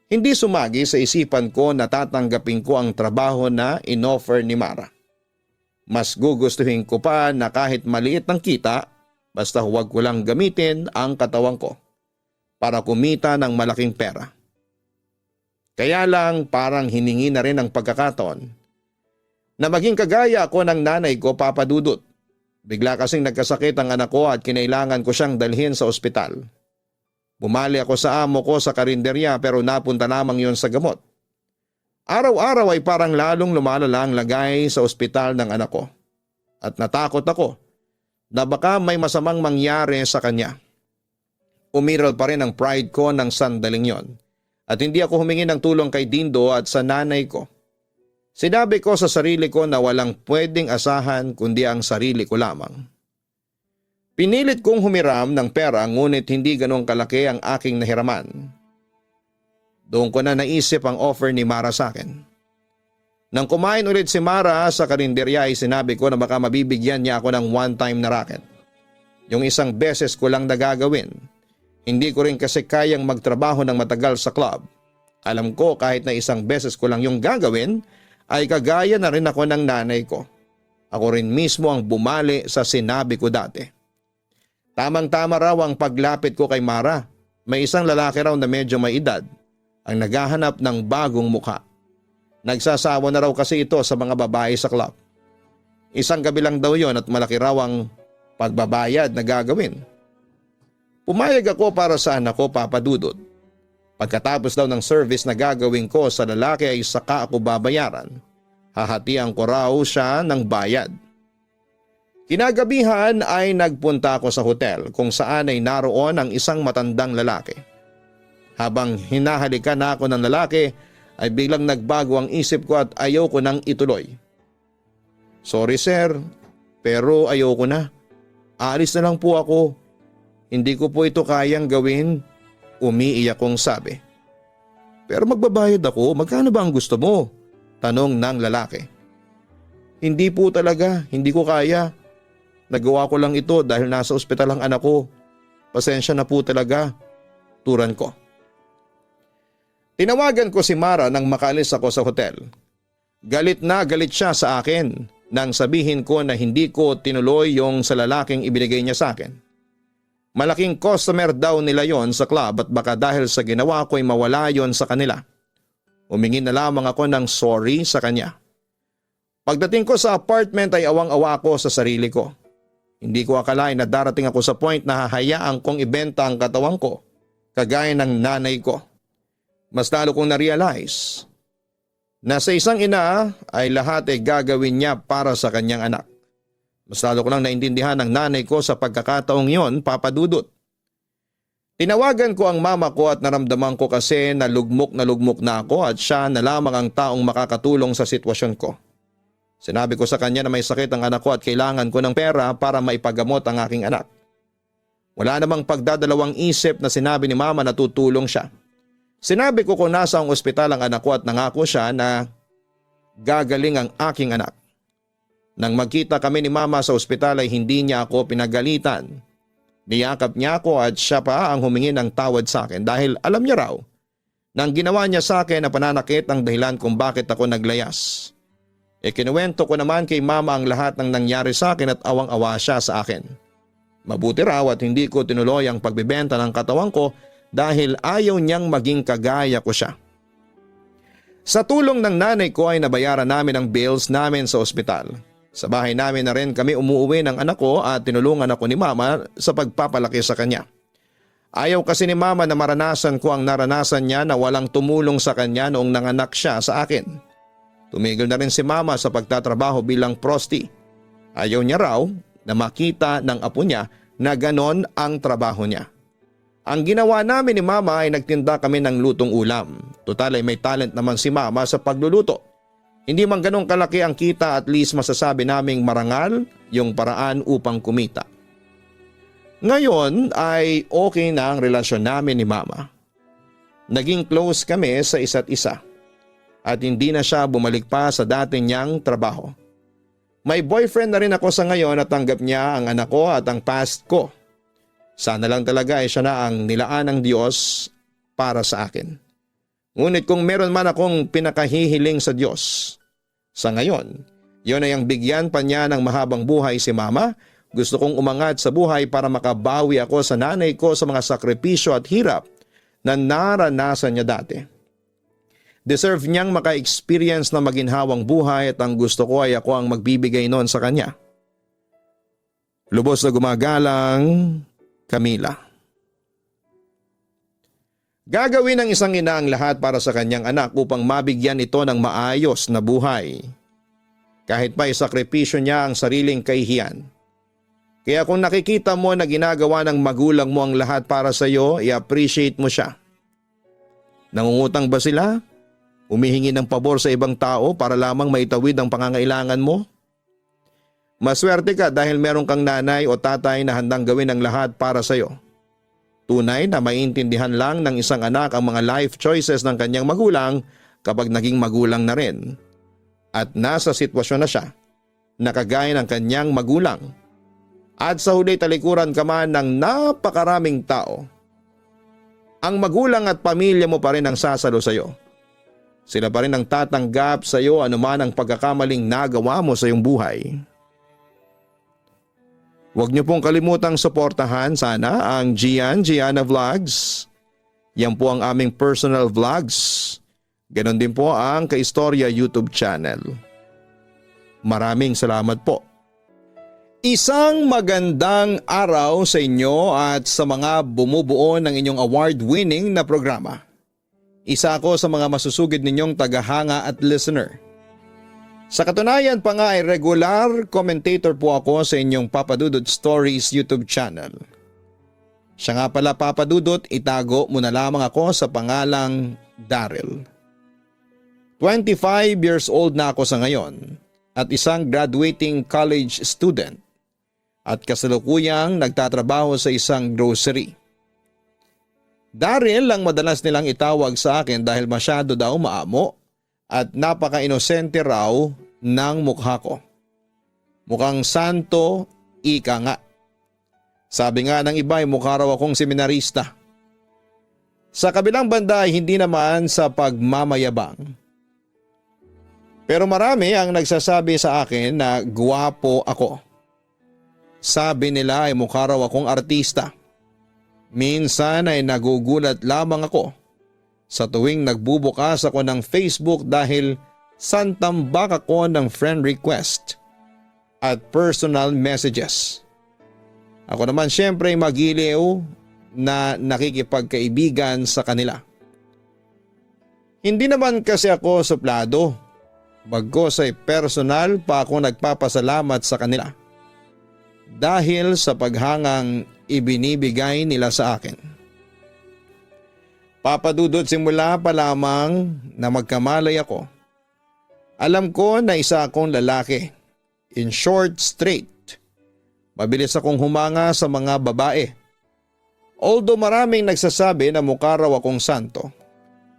Hindi sumagi sa isipan ko na tatanggapin ko ang trabaho na inoffer ni Mara. Mas gugustuhin ko pa na kahit maliit ang kita, basta huwag ko lang gamitin ang katawan ko para kumita ng malaking pera. Kaya lang parang hiningi na rin ang pagkakataon na maging kagaya ako ng nanay ko, Papa Dudut. Bigla kasing nagkasakit ang anak ko at kinailangan ko siyang dalhin sa ospital. Bumali ako sa amo ko sa karinderya pero napunta lamang yon sa gamot. Araw-araw ay parang lalong lumalala ang lagay sa ospital ng anak ko. At natakot ako na baka may masamang mangyari sa kanya. Umiral pa rin ang pride ko ng sandaling yon. At hindi ako humingi ng tulong kay Dindo at sa nanay ko. Sinabi ko sa sarili ko na walang pwedeng asahan kundi ang sarili ko lamang. Pinilit kong humiram ng pera ngunit hindi ganong kalaki ang aking nahiraman. Doon ko na naisip ang offer ni Mara sa akin. Nang kumain ulit si Mara sa karinderya ay sinabi ko na baka mabibigyan niya ako ng one-time na racket. Yung isang beses ko lang nagagawin. Hindi ko rin kasi kayang magtrabaho ng matagal sa club. Alam ko kahit na isang beses ko lang yung gagawin ay kagaya na rin ako ng nanay ko. Ako rin mismo ang bumali sa sinabi ko dati. Tamang-tama raw ang paglapit ko kay Mara. May isang lalaki raw na medyo may edad ang naghahanap ng bagong mukha. Nagsasawa na raw kasi ito sa mga babae sa club. Isang gabi lang daw yon at malaki raw ang pagbabayad na gagawin. Pumayag ako para sa anak ko, Papa Dudut. Pagkatapos daw ng service na gagawin ko sa lalaki ay saka ako babayaran. Hahatian ko raw siya ng bayad. Kinagabihan ay nagpunta ako sa hotel kung saan ay naroon ang isang matandang lalaki. Habang hinahalikan na ako ng lalaki ay biglang nagbago ang isip ko at ayaw ko nang ituloy. Sorry sir, pero ayaw ko na. Aalis na lang po ako. Hindi ko po ito kayang gawin, umiiyak kong sabi. Pero magbabayad ako, magkano ba ang gusto mo? Tanong ng lalaki. Hindi po talaga, hindi ko kaya. Nagawa ko lang ito dahil nasa ospital ang anak ko. Pasensya na po talaga, turan ko. Tinawagan ko si Mara nang makaalis ako sa hotel. Galit na galit siya sa akin nang sabihin ko na hindi ko tinuloy yung sa lalaking ibinigay niya sa akin. Malaking customer daw nila yon sa club at baka dahil sa ginawa ko ay mawala yon sa kanila. Humingi na lamang ako ng sorry sa kanya. Pagdating ko sa apartment ay awang-awa ako sa sarili ko. Hindi ko akalain na darating ako sa point na hahayaan kong ibenta ang katawan ko, kagaya ng nanay ko. Mas lalo kong na-realize na sa isang ina ay lahat ay gagawin niya para sa kanyang anak. Mas lalo ko lang naintindihan ng nanay ko sa pagkakataong yon, Papa Dudut. Tinawagan ko ang mama ko at naramdaman ko kasi na lugmok na ako at siya na lamang ang taong makakatulong sa sitwasyon ko. Sinabi ko sa kanya na may sakit ang anak ko at kailangan ko ng pera para maipagamot ang aking anak. Wala namang pagdadalawang isip na sinabi ni mama na tutulong siya. Sinabi ko kung nasa ang ospital ang anak ko at nangako siya na gagaling ang aking anak. Nang magkita kami ni mama sa ospital ay hindi niya ako pinagalitan. Niyakap niya ako at siya pa ang humingi ng tawad sa akin dahil alam niya raw Nang ginawa niya sa akin na pananakit ang dahilan kung bakit ako naglayas. Kinuwento ko naman kay mama ang lahat ng nangyari sa akin at awang-awa siya sa akin. Mabuti raw at hindi ko tinuloy ang pagbibenta ng katawan ko dahil ayaw niyang maging kagaya ko siya. Sa tulong ng nanay ko ay nabayaran namin ang bills namin sa ospital. Sa bahay namin na rin kami umuwi ng anak ko at tinulungan ako ni mama sa pagpapalaki sa kanya. Ayaw kasi ni mama na maranasan ko ang naranasan niya na walang tumulong sa kanya noong nanganak siya sa akin. Tumigil na rin si mama sa pagtatrabaho bilang prosti. Ayaw niya raw na makita ng apo niya na ganon ang trabaho niya. Ang ginawa namin ni mama ay nagtinda kami ng lutong ulam. Total ay may talent naman si mama sa pagluluto. Hindi man ganong kalaki ang kita, at least masasabi naming marangal yung paraan upang kumita. Ngayon ay okay na ang relasyon namin ni mama. Naging close kami sa isa't isa at hindi na siya bumalik pa sa dati niyang trabaho. May boyfriend na rin ako sa ngayon at tanggap niya ang anak ko at ang past ko. Sana lang talaga ay siya na ang nilaan ng Diyos para sa akin. Ngunit kung meron man akong pinakahihiling sa Diyos, sa ngayon, yun ay ang bigyan pa niya ng mahabang buhay si mama. Gusto kong umangat sa buhay para makabawi ako sa nanay ko sa mga sakripisyo at hirap na naranasan niya dati. Deserve niyang maka-experience na maginhawang buhay at ang gusto ko ay ako ang magbibigay noon sa kanya. Lubos na gumagalang, Camila. Gagawin ng isang ina ang lahat para sa kanyang anak upang mabigyan ito ng maayos na buhay. Kahit pa isakripisyo niya ang sariling kahihiyan. Kaya kung nakikita mo na ginagawa ng magulang mo ang lahat para sa iyo, i-appreciate mo siya. Nangungutang ba sila? Humihingi ng pabor sa ibang tao para lamang maitawid ang pangangailangan mo? Maswerte ka dahil meron kang nanay o tatay na handang gawin ang lahat para sa iyo. Tunay na maintindihan lang ng isang anak ang mga life choices ng kanyang magulang kapag naging magulang na rin. At nasa sitwasyon na siya na kagaya ng kanyang magulang. At sa huli talikuran ka man ng napakaraming tao. Ang magulang at pamilya mo pa rin ang sasalo sa iyo. Sila pa rin ang tatanggap sa iyo anuman ang pagkakamaling nagawa mo sa iyong buhay. Huwag niyo pong kalimutang suportahan sana ang Gianna Vlogs. Yan po ang aming personal vlogs. Ganon din po ang Kaistorya YouTube channel. Maraming salamat po. Isang magandang araw sa inyo at sa mga bumubuo ng inyong award-winning na programa. Isa ako sa mga masusugid ninyong tagahanga at listener. Sa katunayan pa nga ay regular commentator po ako sa inyong Papa Dudut Stories YouTube channel. Siya nga pala Papa Dudut, itago mo na lamang ako sa pangalang Daryl. 25 years old na ako sa ngayon at isang graduating college student at kasalukuyang nagtatrabaho sa isang grocery. Daryl lang madalas nilang itawag sa akin dahil masyado daw maamo at napaka-inosente raw ng mukha ko. Mukhang santo, ika nga. Sabi nga ng iba ay mukha raw akong seminarista. Sa kabilang banda ay hindi naman sa pagmamayabang. Pero marami ang nagsasabi sa akin na gwapo ako. Sabi nila ay mukha raw akong artista. Minsan ay nagugulat lamang ako sa tuwing nagbubukas ako ng Facebook dahil santambak ako ng friend request at personal messages. Ako naman syempre magiliw na nakikipagkaibigan sa kanila. Hindi naman kasi ako suplado, bagkus ay personal pa ako nagpapasalamat sa kanila dahil sa paghangang ibinibigay nila sa akin. Papadudod simula pa lamang na magkamalay ako. Alam ko na isa akong lalaki. In short, straight. Mabilis akong humanga sa mga babae. Although maraming nagsasabi na mukha raw akong santo,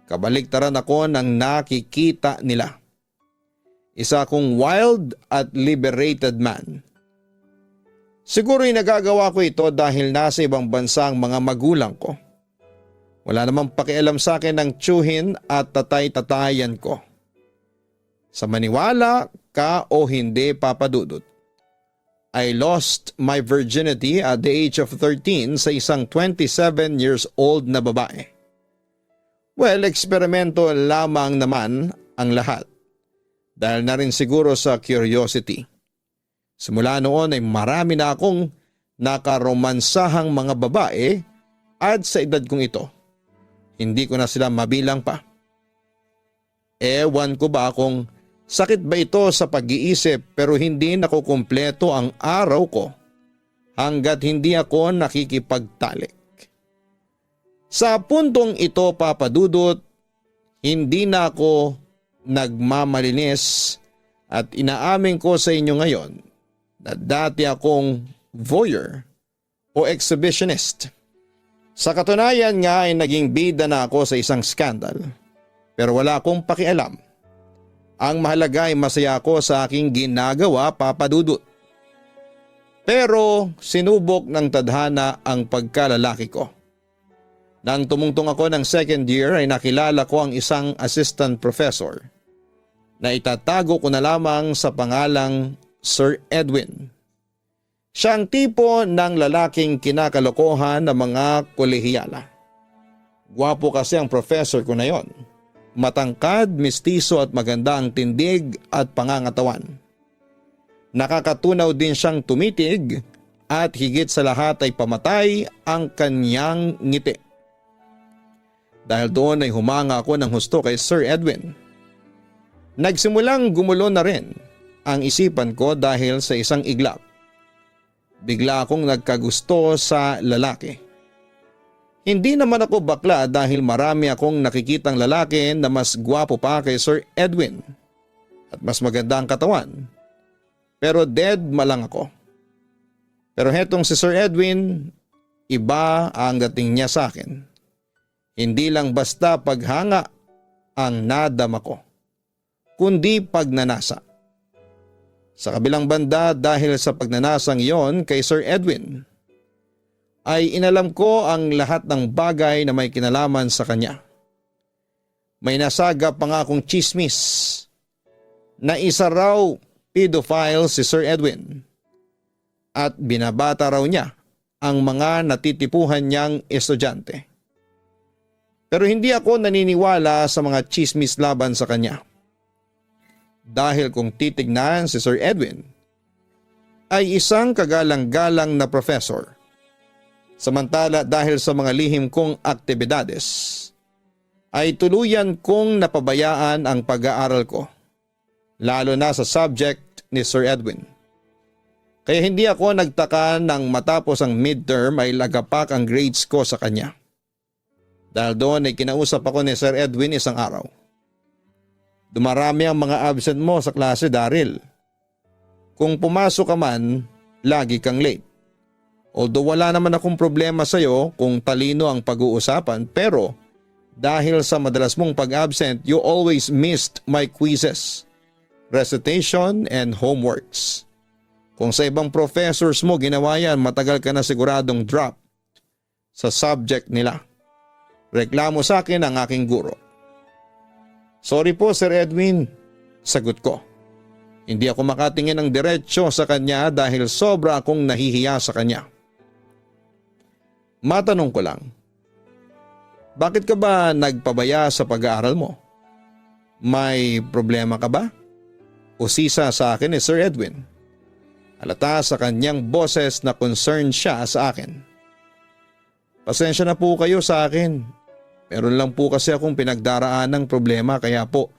kabaliktaran ako ng nakikita nila. Isa akong wild at liberated man. Siguro'y nagagawa ko ito dahil nasa ibang bansa ang mga magulang ko. Wala namang pakialam sa akin ng tsuhin at tatay-tatayan ko. Sa maniwala ka o hindi, Papa Dudut, I lost my virginity at the age of 13 sa isang 27 years old na babae. Well, eksperimento lamang naman ang lahat. Dahil na rin siguro sa curiosity. Simula noon ay marami na akong nakaromansahang mga babae at sa edad kong ito, hindi ko na sila mabilang pa. Ewan ko ba kung sakit ba ito sa pag-iisip pero hindi nakukumpleto ang araw ko hanggat hindi ako nakikipagtalik. Sa puntong ito, Papa Dudut, hindi na ako nagmamalinis at inaamin ko sa inyo ngayon na dati akong voyeur o exhibitionist. Sa katunayan nga ay naging bida na ako sa isang skandal pero wala akong pakialam. Ang mahalaga ay masaya ako sa aking ginagawa, Papa Dudut. Pero sinubok ng tadhana ang pagkalalaki ko. Nang tumungtong ako ng second year ay nakilala ko ang isang assistant professor na itatago ko na lamang sa pangalang Sir Edwin. Siya ang tipo ng lalaking kinakalokohan ng mga kolehiyala. Gwapo kasi ang professor ko na yon. Matangkad, mistiso at maganda ang tindig at pangangatawan. Nakakatunaw din siyang tumitig at higit sa lahat ay pamatay ang kanyang ngiti. Dahil doon ay humanga ako ng husto kay Sir Edwin. Nagsimulang gumulo na rin ang isipan ko dahil sa isang iglap. Bigla akong nagkagusto sa lalaki. Hindi naman ako bakla dahil marami akong nakikitang lalaki na mas gwapo pa kay Sir Edwin at mas maganda ang katawan. Pero dead malang ako. Pero hetong si Sir Edwin, iba ang dating niya sa akin. Hindi lang basta paghanga ang nadama ko, kundi pagnanasa. Sa kabilang banda dahil sa pagnanasang iyon kay Sir Edwin, ay inalam ko ang lahat ng bagay na may kinalaman sa kanya. May nasaga pa nga akong chismis na isa raw pedophile si Sir Edwin at binabata raw niya ang mga natitipuhan niyang estudyante. Pero hindi ako naniniwala sa mga chismis laban sa kanya. Dahil kung titignan si Sir Edwin ay isang kagalang-galang na professor. Samantala dahil sa mga lihim kong aktibidades ay tuluyan kong napabayaan ang pag-aaral ko, lalo na sa subject ni Sir Edwin. Kaya hindi ako nagtaka nang matapos ang midterm ay lagapak ang grades ko sa kanya. Dahil doon ay kinausap ako ni Sir Edwin isang araw. Dumarami ang mga absent mo sa klase, Daryl. Kung pumasok ka man, lagi kang late. Although wala naman akong problema sa iyo kung talino ang pag-uusapan, pero dahil sa madalas mong pag-absent, you always missed my quizzes, recitation and homeworks. Kung sa ibang professors mo ginawa yan, matagal ka na siguradong drop sa subject nila. Reklamo sa akin ang aking guro. Sorry po Sir Edwin, sagot ko. Hindi ako makatingin ng diretsyo sa kanya dahil sobra akong nahihiya sa kanya. Matanong ko lang, bakit ka ba nagpabaya sa pag-aaral mo? May problema ka ba? Usisa sa akin ni Sir Edwin. Halata sa kanyang boses na concerned siya sa akin. Pasensya na po kayo sa akin. Meron lang po kasi akong pinagdaraan ng problema kaya po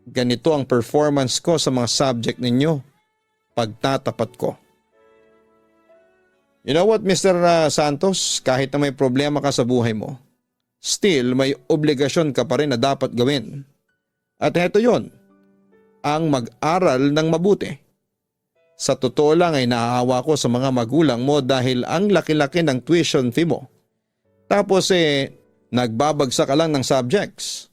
ganito ang performance ko sa mga subject ninyo. Pagtatapat ko. You know what Mr. Santos, kahit na may problema ka sa buhay mo, still may obligasyon ka pa rin na dapat gawin. At heto yon, ang mag-aral ng mabuti. Sa totoo lang ay naaawa ko sa mga magulang mo dahil ang laki-laki ng tuition fee mo. Tapos nagbabagsak ka lang ng subjects.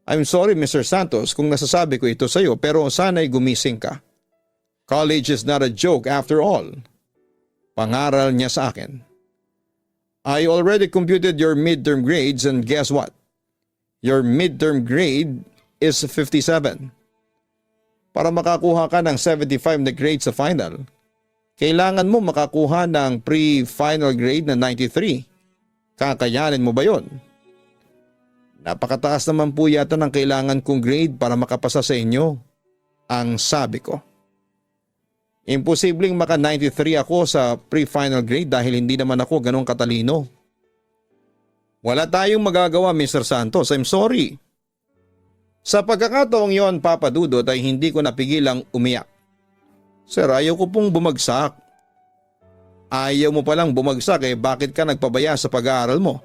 I'm sorry Mr. Santos kung nasasabi ko ito sa iyo pero sana'y gumising ka. College is not a joke after all. Pangaral niya sa akin. I already computed your midterm grades and guess what? Your midterm grade is 57. Para makakuha ka ng 75 na grade sa final, kailangan mo makakuha ng pre-final grade na 93. Kakayanin mo ba yon? Napakataas naman po yata ng kailangan kong grade para makapasa sa inyo, ang sabi ko. Imposibleng maka 93 ako sa pre-final grade dahil hindi naman ako ganong katalino. Wala tayong magagawa, Mr. Santos. I'm sorry. Sa pagkakataong yon, Papa Dudut, ay hindi ko napigilang umiyak. Sir, ayaw ko pong bumagsak. Ayaw mo palang bumagsak bakit ka nagpabaya sa pag-aaral mo?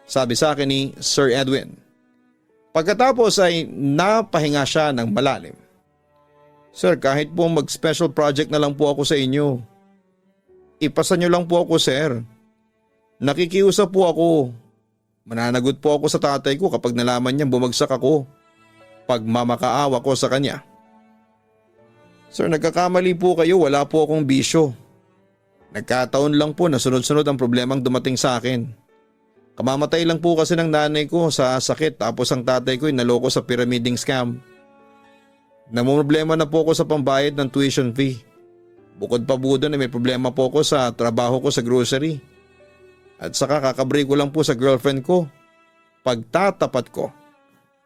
Sabi sa akin ni Sir Edwin. Pagkatapos ay napahinga siya ng malalim. Sir, kahit po mag-special project na lang po ako sa inyo. Ipasa nyo lang po ako, sir. Nakikiusap po ako. Mananagot po ako sa tatay ko kapag nalaman niyang bumagsak ako. Pagmamakaawa ko sa kanya. Sir, nagkakamali po kayo, wala po akong bisyo. Nagkataon lang po na sunod-sunod ang problemang dumating sa akin. Kamamatay lang po kasi ng nanay ko sa sakit tapos ang tatay ko ay naloko sa pyramiding scam. Namumroblema na po ako sa pambayad ng tuition fee. Bukod pa po doon ay may problema po ako sa trabaho ko sa grocery. At saka kakabreak ko lang po sa girlfriend ko. Pagtatapat ko,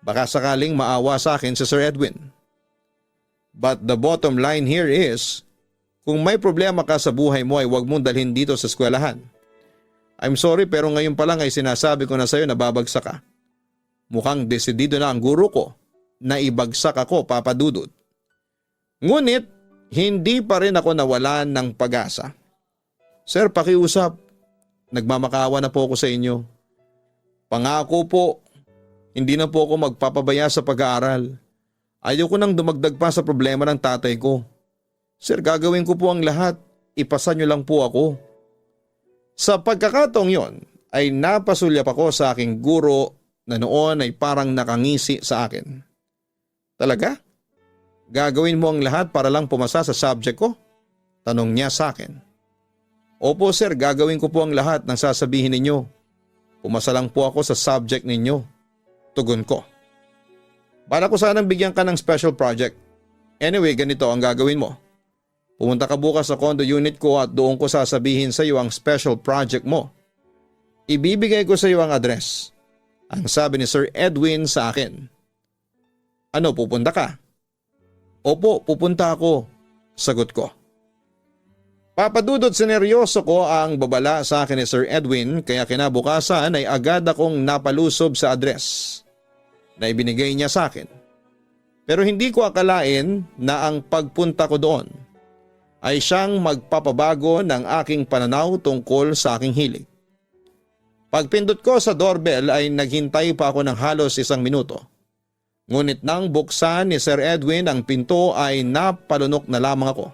baka sakaling maawa sa akin si Sir Edwin. But the bottom line here is, kung may problema ka sa buhay mo ay huwag mong dalhin dito sa eskwelahan. I'm sorry pero ngayon pa lang ay sinasabi ko na sa'yo na babagsak ka. Mukhang desidido na ang guro ko na ibagsak ako, Papa Dudut. Ngunit, hindi pa rin ako nawalan ng pag-asa. Sir, pakiusap. Nagmamakawa na po ako sa inyo. Pangako po, hindi na po ako magpapabaya sa pag-aaral. Ayoko nang dumagdag pa sa problema ng tatay ko. Sir, gagawin ko po ang lahat. Ipasa nyo lang po ako. Sa pagkakataong yon, ay napasulyap ako sa aking guro na noon ay parang nakangisi sa akin. Talaga? Gagawin mo ang lahat para lang pumasa sa subject ko? Tanong niya sa akin. Opo sir, gagawin ko po ang lahat ng sasabihin ninyo. Pumasa lang po ako sa subject ninyo. Tugon ko. Bala ko sanang bigyan ka ng special project. Anyway, ganito ang gagawin mo. Pumunta ka bukas sa condo unit ko at doon ko sasabihin sa iyo ang special project mo. Ibibigay ko sa iyo ang address. Ang sabi ni Sir Edwin sa akin. Ano, pupunta ka? Opo, pupunta ako. Sagot ko. Papadudot sineryoso ko ang babala sa akin ni Sir Edwin kaya kinabukasan ay agad akong napalusob sa address na ibinigay niya sa akin. Pero hindi ko akalain na ang pagpunta ko doon ay siyang magpapabago ng aking pananaw tungkol sa aking hilig. Pagpindot ko sa doorbell ay naghintay pa ako ng halos 1 minuto. Ngunit nang buksan ni Sir Edwin ang pinto ay napalunok na lamang ako.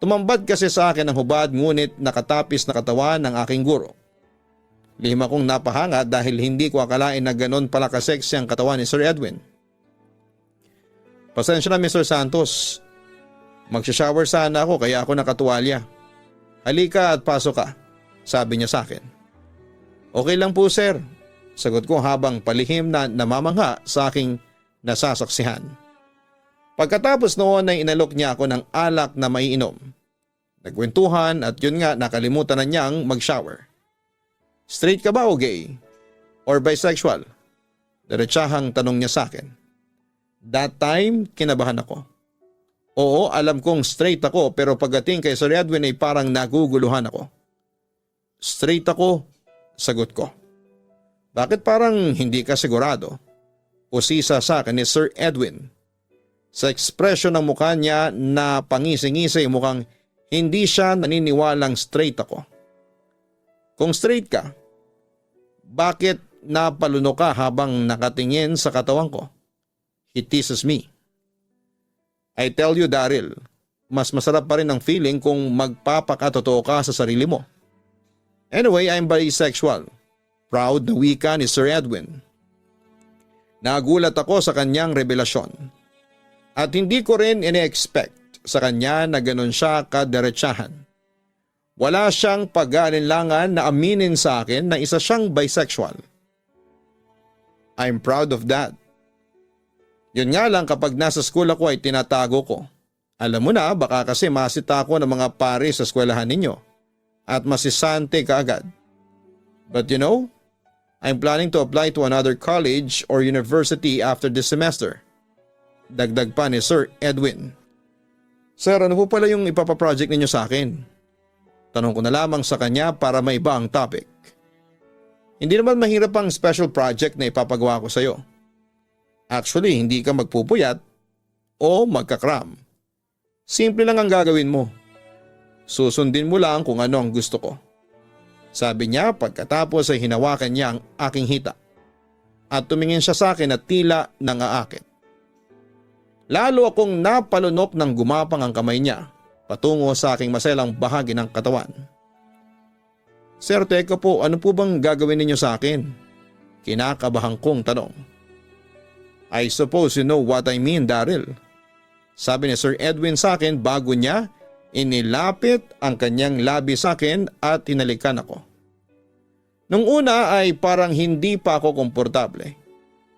Tumambad kasi sa akin ang hubad ngunit nakatapis na katawan ng aking guro. Lihim akong napahanga dahil hindi ko akalain na ganon pala kaseksi ang katawan ni Sir Edwin. Pasensya na Mr. Santos. Magsha-shower sana ako kaya ako nakatuwalya. Halika at pasok ka, sabi niya sa akin. Okay lang po sir, sagot ko habang palihim na namamangha sa aking nasasaksihan. Pagkatapos noon ay inalok niya ako ng alak na maiinom. Nagkwentuhan at yun nga nakalimutan na niyang mag-shower. Straight ka ba o gay? Or bisexual? Diretsahang tanong niya sa akin. That time, kinabahan ako. Oo, alam kong straight ako pero pagdating kay Sir Edwin ay parang naguguluhan ako. Straight ako, sagot ko. Bakit parang hindi ka sigurado? Usisa sa akin ni Sir Edwin. Sa ekspresyon ng mukha niya na pangising-isay mukhang hindi siya naniniwalang straight ako. Kung straight ka, bakit napalunok ka habang nakatingin sa katawan ko? He teases me. I tell you Daryl, mas masarap pa rin ang feeling kung magpapakatotoo ka sa sarili mo. Anyway, I'm bisexual. Proud na wika ni Sir Edwin. Nagulat ako sa kanyang revelasyon. At hindi ko rin ine-expect sa kanya na ganon siya kadiretsahan. Wala siyang pag-aalinlangan na aminin sa akin na isa siyang bisexual. I'm proud of that. Yun nga lang kapag nasa school ako ay tinatago ko. Alam mo na baka kasi masita ako ng mga pare sa eskwelahan ninyo at masisante ka agad. But you know, I'm planning to apply to another college or university after this semester. Dagdag pa ni Sir Edwin. Sir, ano po pala yung ipapaproject ninyo sa akin? Tanong ko na lamang sa kanya para maiba ang topic. Hindi naman mahirap ang special project na ipapagawa ko sa iyo. Actually, hindi ka magpupuyat o magkakram. Simple lang ang gagawin mo. Susundin mo lang kung ano ang gusto ko. Sabi niya pagkatapos ay hinawakan niya ang aking hita. At tumingin siya sa akin at tila nangaakit. Lalo akong napalunok nang gumapang ang kamay niya patungo sa aking maselang bahagi ng katawan. Sir, teka po, ano po bang gagawin ninyo sa akin? Kinakabahan kong tanong. I suppose you know what I mean, Daryl. Sabi ni Sir Edwin sa akin bago niya inilapit ang kanyang labi sa akin at hinalikan ako. Nung una ay parang hindi pa ako komportable.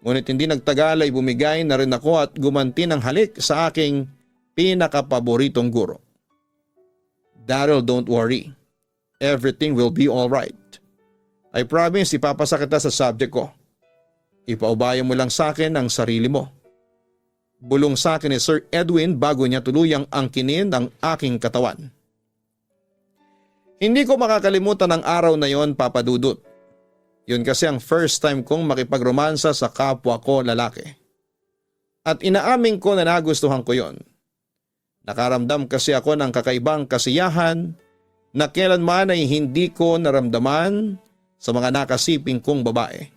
Ngunit hindi nagtagal ay bumigay na rin ako at gumanti ng halik sa aking pinakapaboritong guro. Daryl, don't worry. Everything will be alright. I promise ipapasa kita sa subject ko. Ipaubayan mo lang sa akin ang sarili mo. Bulong sa akin ni Sir Edwin bago niya tuluyang angkinin ang aking katawan. Hindi ko makakalimutan ang araw na yon, Papa Dudut. Yun kasi ang first time kong makipagromansa sa kapwa ko lalaki. At inaamin ko na nagustuhan ko yon. Nakaramdam kasi ako ng kakaibang kasiyahan na kailanman ay hindi ko naramdaman sa mga nakasiping kong babae.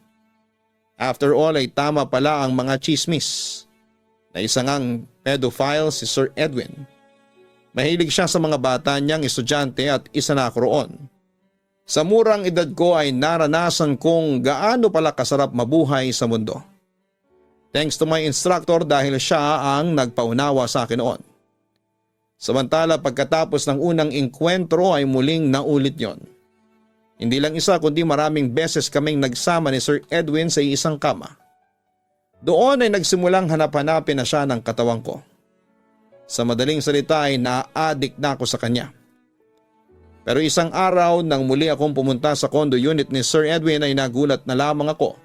After all ay tama pala ang mga chismis na isa ngang pedophile si Sir Edwin. Mahilig siya sa mga bata niyang estudyante at isa na ako roon. Sa murang edad ko ay naranasan kong gaano pala kasarap mabuhay sa mundo. Thanks to my instructor dahil siya ang nagpaunawa sa akin noon. Samantala pagkatapos ng unang engkwentro ay muling naulit yon. Hindi lang isa kundi maraming beses kaming nagsama ni Sir Edwin sa isang kama. Doon ay nagsimulang hanap-hanapin na siya ng katawan ko. Sa madaling salita ay na-addict na ako sa kanya. Pero isang araw nang muli akong pumunta sa condo unit ni Sir Edwin ay nagulat na lamang ako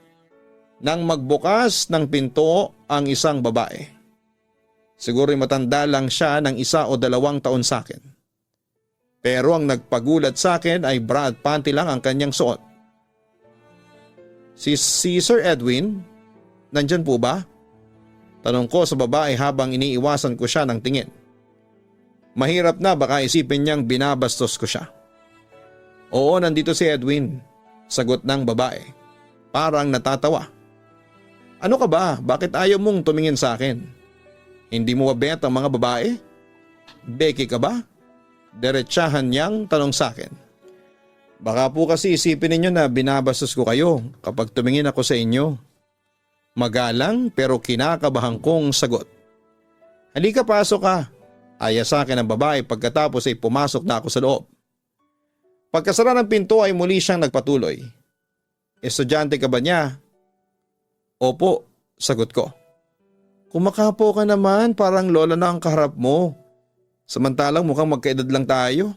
nang magbukas ng pinto ang isang babae. Siguro'y matanda lang siya ng 1 o 2 taon sa akin. Pero ang nagpagulat sa akin ay bra at panty lang ang kanyang suot. Si Sir Edwin, nandyan po ba? Tanong ko sa babae habang iniiwasan ko siya ng tingin. Mahirap na baka isipin niyang binabastos ko siya. Oo, nandito si Edwin, sagot ng babae. Parang natatawa. Ano ka ba? Bakit ayaw mong tumingin sa akin? Hindi mo mabet ang mga babae? Beki ka ba? Diretsahan niyang tanong sa akin. Baka po kasi isipin ninyo na binabastos ko kayo kapag tumingin ako sa inyo. Magalang pero kinakabahan kong sagot. Halika, pasok ka. Aya sa akin ang babae pagkatapos ay pumasok na ako sa loob. Pagkasara ng pinto ay muli siyang nagpatuloy. Estudyante ka ba niya? Opo, sagot ko. Kumakapo ka naman, parang lola na ang kaharap mo. Samantalang mukhang magkaedad lang tayo.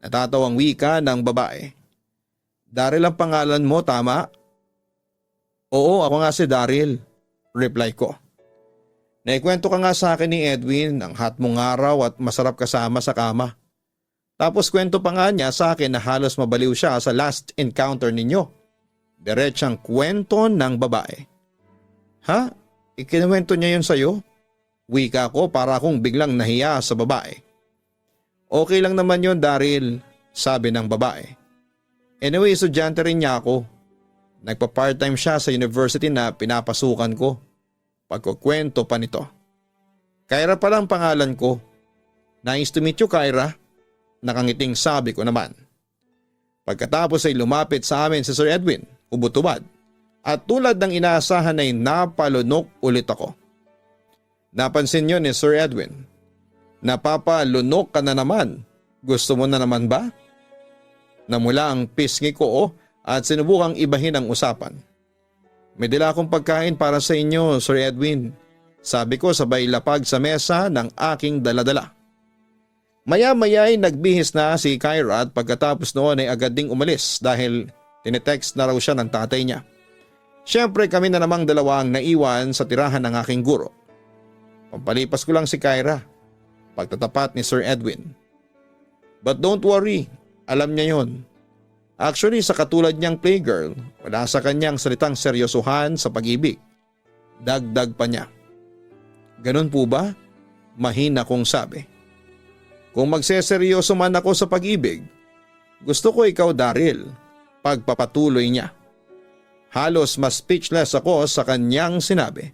Natatawang wika ng babae. Daryl ang pangalan mo, tama? Oo, ako nga si Daryl, reply ko. Naikwento ka nga sa akin ni Edwin ang hot mong araw at masarap kasama sa kama. Tapos kwento pa nga niya sa akin na halos mabaliw siya sa last encounter ninyo. Diretsang kwento ng babae. Ha? Ikinuwento niya yun sa'yo? Wika ko para akong biglang nahiya sa babae. Okay lang naman yun, Daryl, sabi ng babae. Anyway, estudyante rin niya ako. Nagpa-part-time siya sa university na pinapasukan ko. Pagkukwento pa nito. Kyra pala ang pangalan ko. Nice to meet you, Kyra. Nakangiting sabi ko naman. Pagkatapos ay lumapit sa amin si Sir Edwin, ubot-ubad. At tulad ng inaasahan ay napalunok ulit ako. Napansin niyo ni Sir Edwin. Napapalunok ka na naman. Gusto mo na naman ba? Namula ang pisngi ko at sinubukang ibahin ang usapan. May dala akong pagkain para sa inyo, Sir Edwin. Sabi ko sabay lapag sa mesa ng aking daladala. Maya-maya ay nagbihis na si Kyra at pagkatapos noon ay agad ding umalis dahil tinetext na raw siya ng tatay niya. Siyempre kami na namang dalawa ang naiwan sa tirahan ng aking guro. Pampalipas ko lang si Kyra, pagtatapat ni Sir Edwin. But don't worry, alam niya yon. Actually sa katulad niyang playgirl, wala sa kanyang salitang seryosohan sa pag-ibig. Dagdag pa niya. Ganun po ba? Mahina kong sabi. Kung magseseryoso man ako sa pag-ibig, gusto ko ikaw Daryl, pagpapatuloy niya. Halos mas speechless ako sa kanyang sinabi.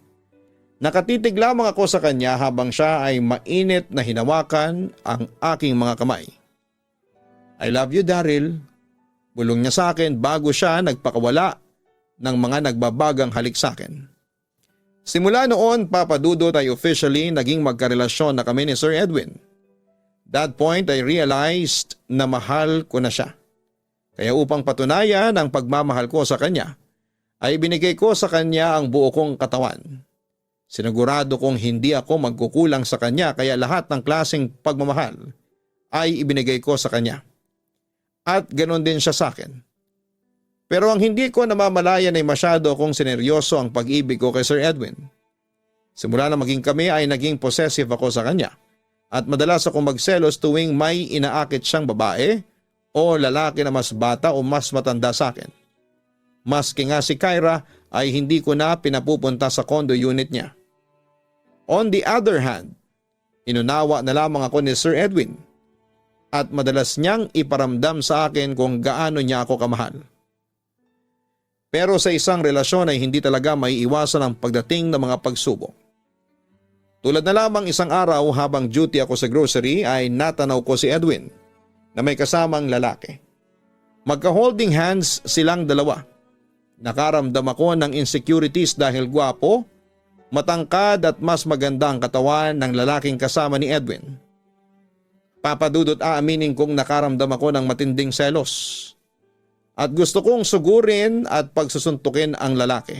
Nakatitig lamang ako sa kanya habang siya ay mainit na hinawakan ang aking mga kamay. I love you Daryl. Bulong niya sa akin bago siya nagpakawala ng mga nagbabagang halik sa akin. Simula noon, Papa Dudut ay officially naging magkarelasyon na kami ni Sir Edwin. That point I realized na mahal ko na siya. Kaya upang patunayan ang pagmamahal ko sa kanya, ay binigay ko sa kanya ang buo kong katawan. Sinigurado kong hindi ako magkukulang sa kanya kaya lahat ng klaseng pagmamahal ay ibinigay ko sa kanya. At ganoon din siya sa akin. Pero ang hindi ko namamalayan ay masyado kong sineryoso ang pag-ibig ko kay Sir Edwin. Simula na maging kami ay naging possessive ako sa kanya at madalas akong magselos tuwing may inaakit siyang babae o lalaki na mas bata o mas matanda sa akin. Maski nga si Kyra ay hindi ko na pinapupunta sa condo unit niya. On the other hand, inunawa na lamang ako ni Sir Edwin at madalas niyang iparamdam sa akin kung gaano niya ako kamahal. Pero sa isang relasyon ay hindi talaga maiiwasan ang pagdating ng mga pagsubok. Tulad na lamang isang araw habang duty ako sa grocery ay natanaw ko si Edwin na may kasamang lalaki. Magka-holding hands silang dalawa. Nakaramdam ako ng insecurities dahil gwapo, matangkad at mas maganda ang katawan ng lalaking kasama ni Edwin. Papadudot aaminin kong nakaramdam ako ng matinding selos. At gusto kong sugurin at pagsusuntukin ang lalaki.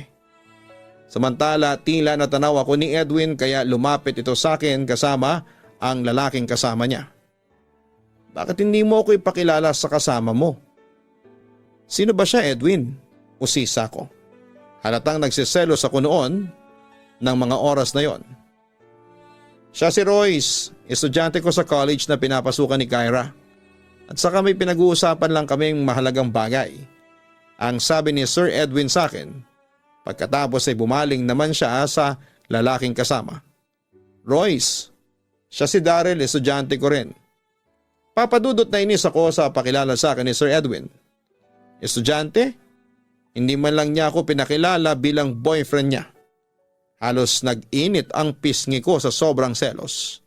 Samantala tila natanaw ako ni Edwin kaya lumapit ito sa akin kasama ang lalaking kasama niya. Bakit hindi mo ako ipakilala sa kasama mo? Sino ba siya Edwin? Usisa ko. Halatang nagsiselos ako noon ng mga oras na yon. Siya si Royce, estudyante ko sa college na pinapasukan ni Kyra. At saka may pinag-uusapan lang kaming mahalagang bagay. Ang sabi ni Sir Edwin sa akin, pagkatapos ay bumaling naman siya sa lalaking kasama. Royce, siya si Daryl, estudyante ko rin. Papadudot na inis ako sa pakilala sa akin ni Sir Edwin. Estudyante? Hindi man lang niya ako pinakilala bilang boyfriend niya. Halos nag-init ang pisngi ko sa sobrang selos.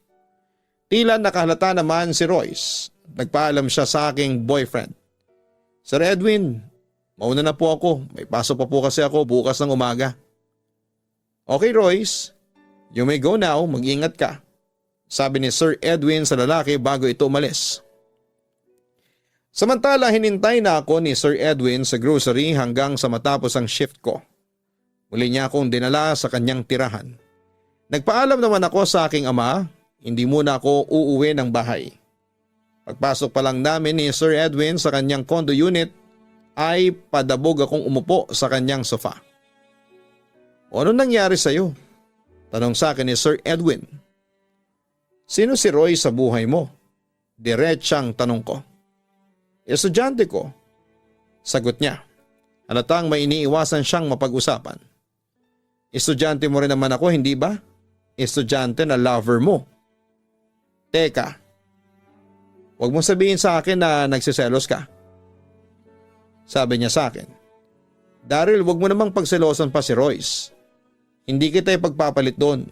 Tila nakahalata naman si Royce. Nagpaalam siya sa aking boyfriend. Sir Edwin, mauna na po ako. May pasok pa po kasi ako bukas ng umaga. Okay Royce, you may go now, mag-ingat ka. Sabi ni Sir Edwin sa lalaki bago ito umalis. Samantala hinintay na ako ni Sir Edwin sa grocery hanggang sa matapos ang shift ko. Muli niya akong dinala sa kanyang tirahan. Nagpaalam naman ako sa aking ama, hindi muna ako uuwi ng bahay. Pagpasok pa lang namin ni Sir Edwin sa kanyang condo unit ay padabog akong umupo sa kanyang sofa. Ano nangyari sa iyo? Tanong sa akin ni Sir Edwin. Sino si Roy sa buhay mo? Diretsang tanong ko. Estudyante ko. Sagot niya. Halatang may iniiwasan siyang mapag-usapan. Estudyante mo rin naman ako, hindi ba? Estudyante na lover mo. Teka. Huwag mong sabihin sa akin na nagsiselos ka. Sabi niya sa akin. Daryl, huwag mo namang pagselosan pa si Royce. Hindi kita ipagpapalit doon.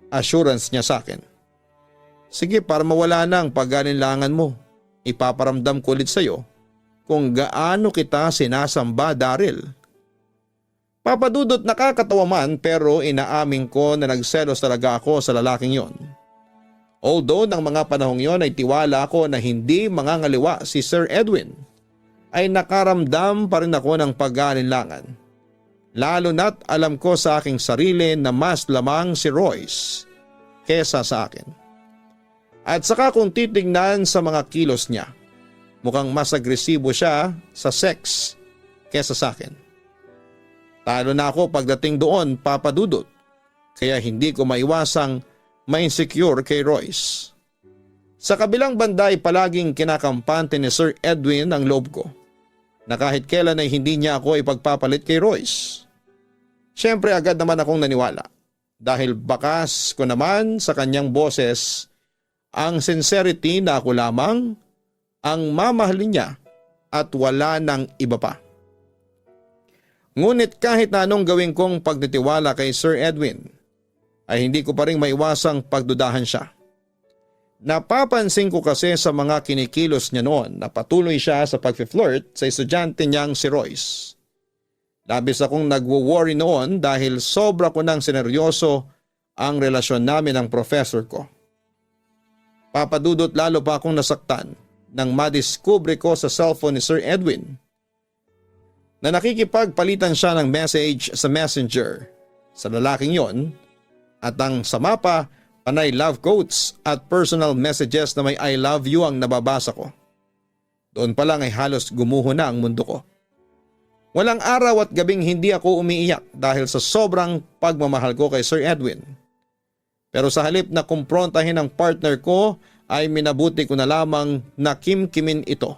Assurance niya sa akin. Sige, para mawala na ang pag-alinlangan mo. Ipaparamdam ko ulit sa'yo kung gaano kita sinasamba, Daryl. Papadudot nakakatawa man pero inaamin ko na nagselos talaga ako sa lalaking yon. Although ng mga panahong yon ay tiwala ako na hindi mangangaliwa si Sir Edwin, ay nakaramdam pa rin ako ng pag-aalinlangan. Lalo na't alam ko sa aking sarili na mas lamang si Royce kesa sa akin. At saka kung titignan sa mga kilos niya, mukhang mas agresibo siya sa sex kesa sa akin. Talo na ako pagdating doon, Papa Dudut, kaya hindi ko maiwasang ma-insecure kay Royce. Sa kabilang banda ay palaging kinakampante ni Sir Edwin ang loob ko na kahit kailan ay hindi niya ako ipagpapalit kay Royce. Siyempre agad naman akong naniwala dahil bakas ko naman sa kanyang boses ang sincerity na ako lamang ang mamahalin niya at wala nang iba pa. Ngunit kahit na anong gawin kong pagtitiwala kay Sir Edwin, ay hindi ko pa rin maiwasang pagdudahan siya. Napapansin ko kasi sa mga kinikilos niya noon na patuloy siya sa pag-flirt sa estudyante niyang si Royce. Labis akong nagwo-worry noon dahil sobra ko nang sineryoso ang relasyon namin ng professor ko. Papadudot lalo pa akong nasaktan nang madiskubre ko sa cellphone ni Sir Edwin na nakikipagpalitan siya ng message sa messenger sa lalaking yon at ang sama pa, panay love quotes at personal messages na may I love you ang nababasa ko. Doon pa lang ay halos gumuho na ang mundo ko. Walang araw at gabing hindi ako umiiyak dahil sa sobrang pagmamahal ko kay Sir Edwin. Pero sa halip na kumprontahin ang partner ko ay minabuti ko na lamang na kimkimin ito.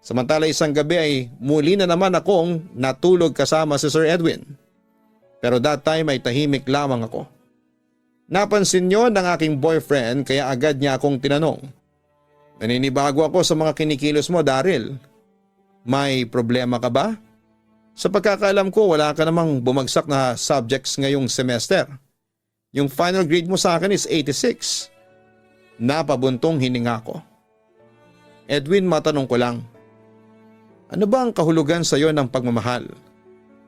Samantala isang gabi ay muli na naman akong natulog kasama si Sir Edwin. Pero that time ay tahimik lamang ako. Napansin niyo ng aking boyfriend kaya agad niya akong tinanong. Naninibago ako sa mga kinikilos mo, Daryl. May problema ka ba? Sa pagkakaalam ko wala ka namang bumagsak na subjects ngayong semester. Yung final grade mo sa akin is 86. Napabuntong hininga ko. Edwin, matanong ko lang. Ano ba ang kahulugan sa iyo ng pagmamahal?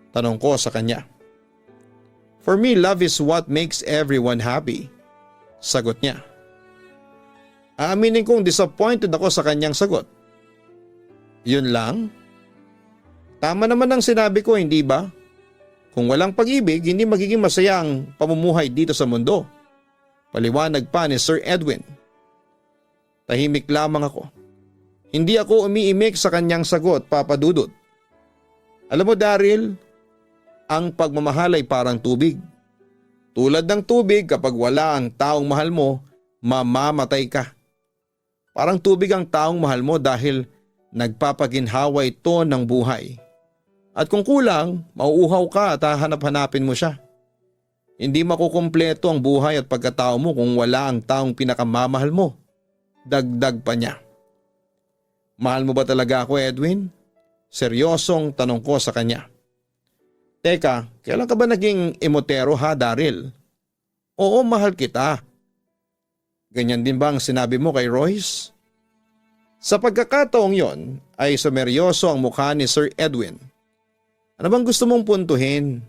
Tanong ko sa kanya. For me, love is what makes everyone happy. Sagot niya. Aaminin kong disappointed ako sa kanyang sagot. Yun lang? Tama naman ang sinabi ko, hindi ba? Kung walang pag-ibig, hindi magiging masaya ang pamumuhay dito sa mundo. Paliwanag pa ni Sir Edwin. Tahimik lamang ako. Hindi ako umiimik sa kanyang sagot, Papa Dudut. Alam mo, Daryl, ang pagmamahal ay parang tubig. Tulad ng tubig, kapag wala ang taong mahal mo, mamamatay ka. Parang tubig ang taong mahal mo dahil nagpapaginhawa ito ng buhay. At kung kulang, mauuhaw ka at hahanap-hanapin mo siya. Hindi makukumpleto ang buhay at pagkatao mo kung wala ang taong pinakamamahal mo. Dagdag pa niya. Mahal mo ba talaga ako, Edwin? Seryosong tanong ko sa kanya. Teka, kailan ka ba naging emotero ha, Daryl? Oo, mahal kita. Ganyan din ba ang sinabi mo kay Royce? Sa pagkakataong yon ay sumeryoso ang mukha ni Sir Edwin. Ano bang gusto mong puntuhin?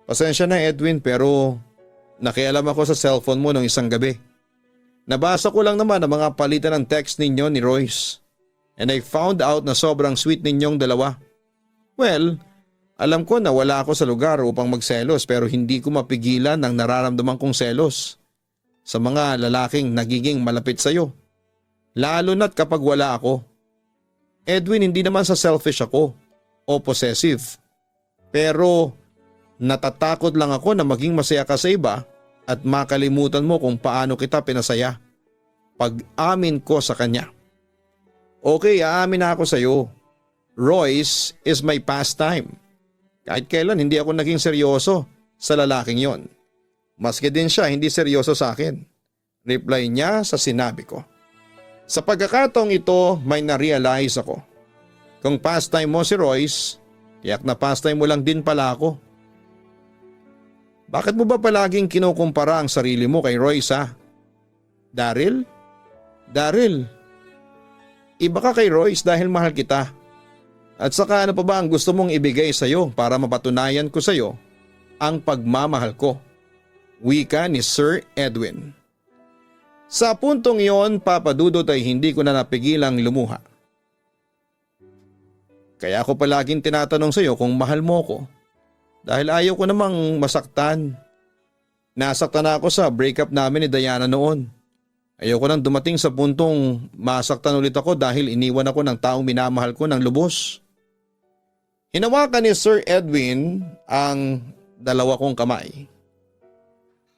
Pasensya na, Edwin, pero nakialam ako sa cellphone mo nung isang gabi. Nabasa ko lang naman ang mga palitan ng text ninyo ni Royce and I found out na sobrang sweet ninyong dalawa. Well, alam ko na wala ako sa lugar upang magselos pero hindi ko mapigilan ang nararamdaman kong selos sa mga lalaking nagiging malapit sa iyo. Lalo na't kapag wala ako. Edwin, hindi naman sa selfish ako o possessive. Pero natatakot lang ako na maging masaya ka sa iba at makalimutan mo kung paano kita pinasaya. Pag-amin ko sa kanya. Okay, aamin na ako sa iyo. Royce is my pastime. Kahit kailan hindi ako naging seryoso sa lalaking yon. Maski din siya hindi seryoso sa akin. Reply niya sa sinabi ko. Sa pagkakataong ito may na-realize ako. Kung pastime mo si Royce, tiyak na pastime mo lang din pala ako. Bakit mo ba palaging kinukumpara ang sarili mo kay Royce ha? Daryl? Daryl, iba ka kay Royce dahil mahal kita. At saka ano pa ba ang gusto mong ibigay sa iyo para mapatunayan ko sa iyo ang pagmamahal ko? Wika ni Sir Edwin. Sa puntong iyon, Papa Dudut, ay hindi ko na napigilang lumuha. Kaya ako palaging tinatanong sa iyo kung mahal mo ko. Dahil ayaw ko namang masaktan. Nasaktan na ako sa breakup namin ni Diana noon. Ayaw ko nang dumating sa puntong masaktan ulit ako dahil iniwan ako ng taong minamahal ko ng lubos. Hinawakan ni Sir Edwin ang dalawa kong kamay.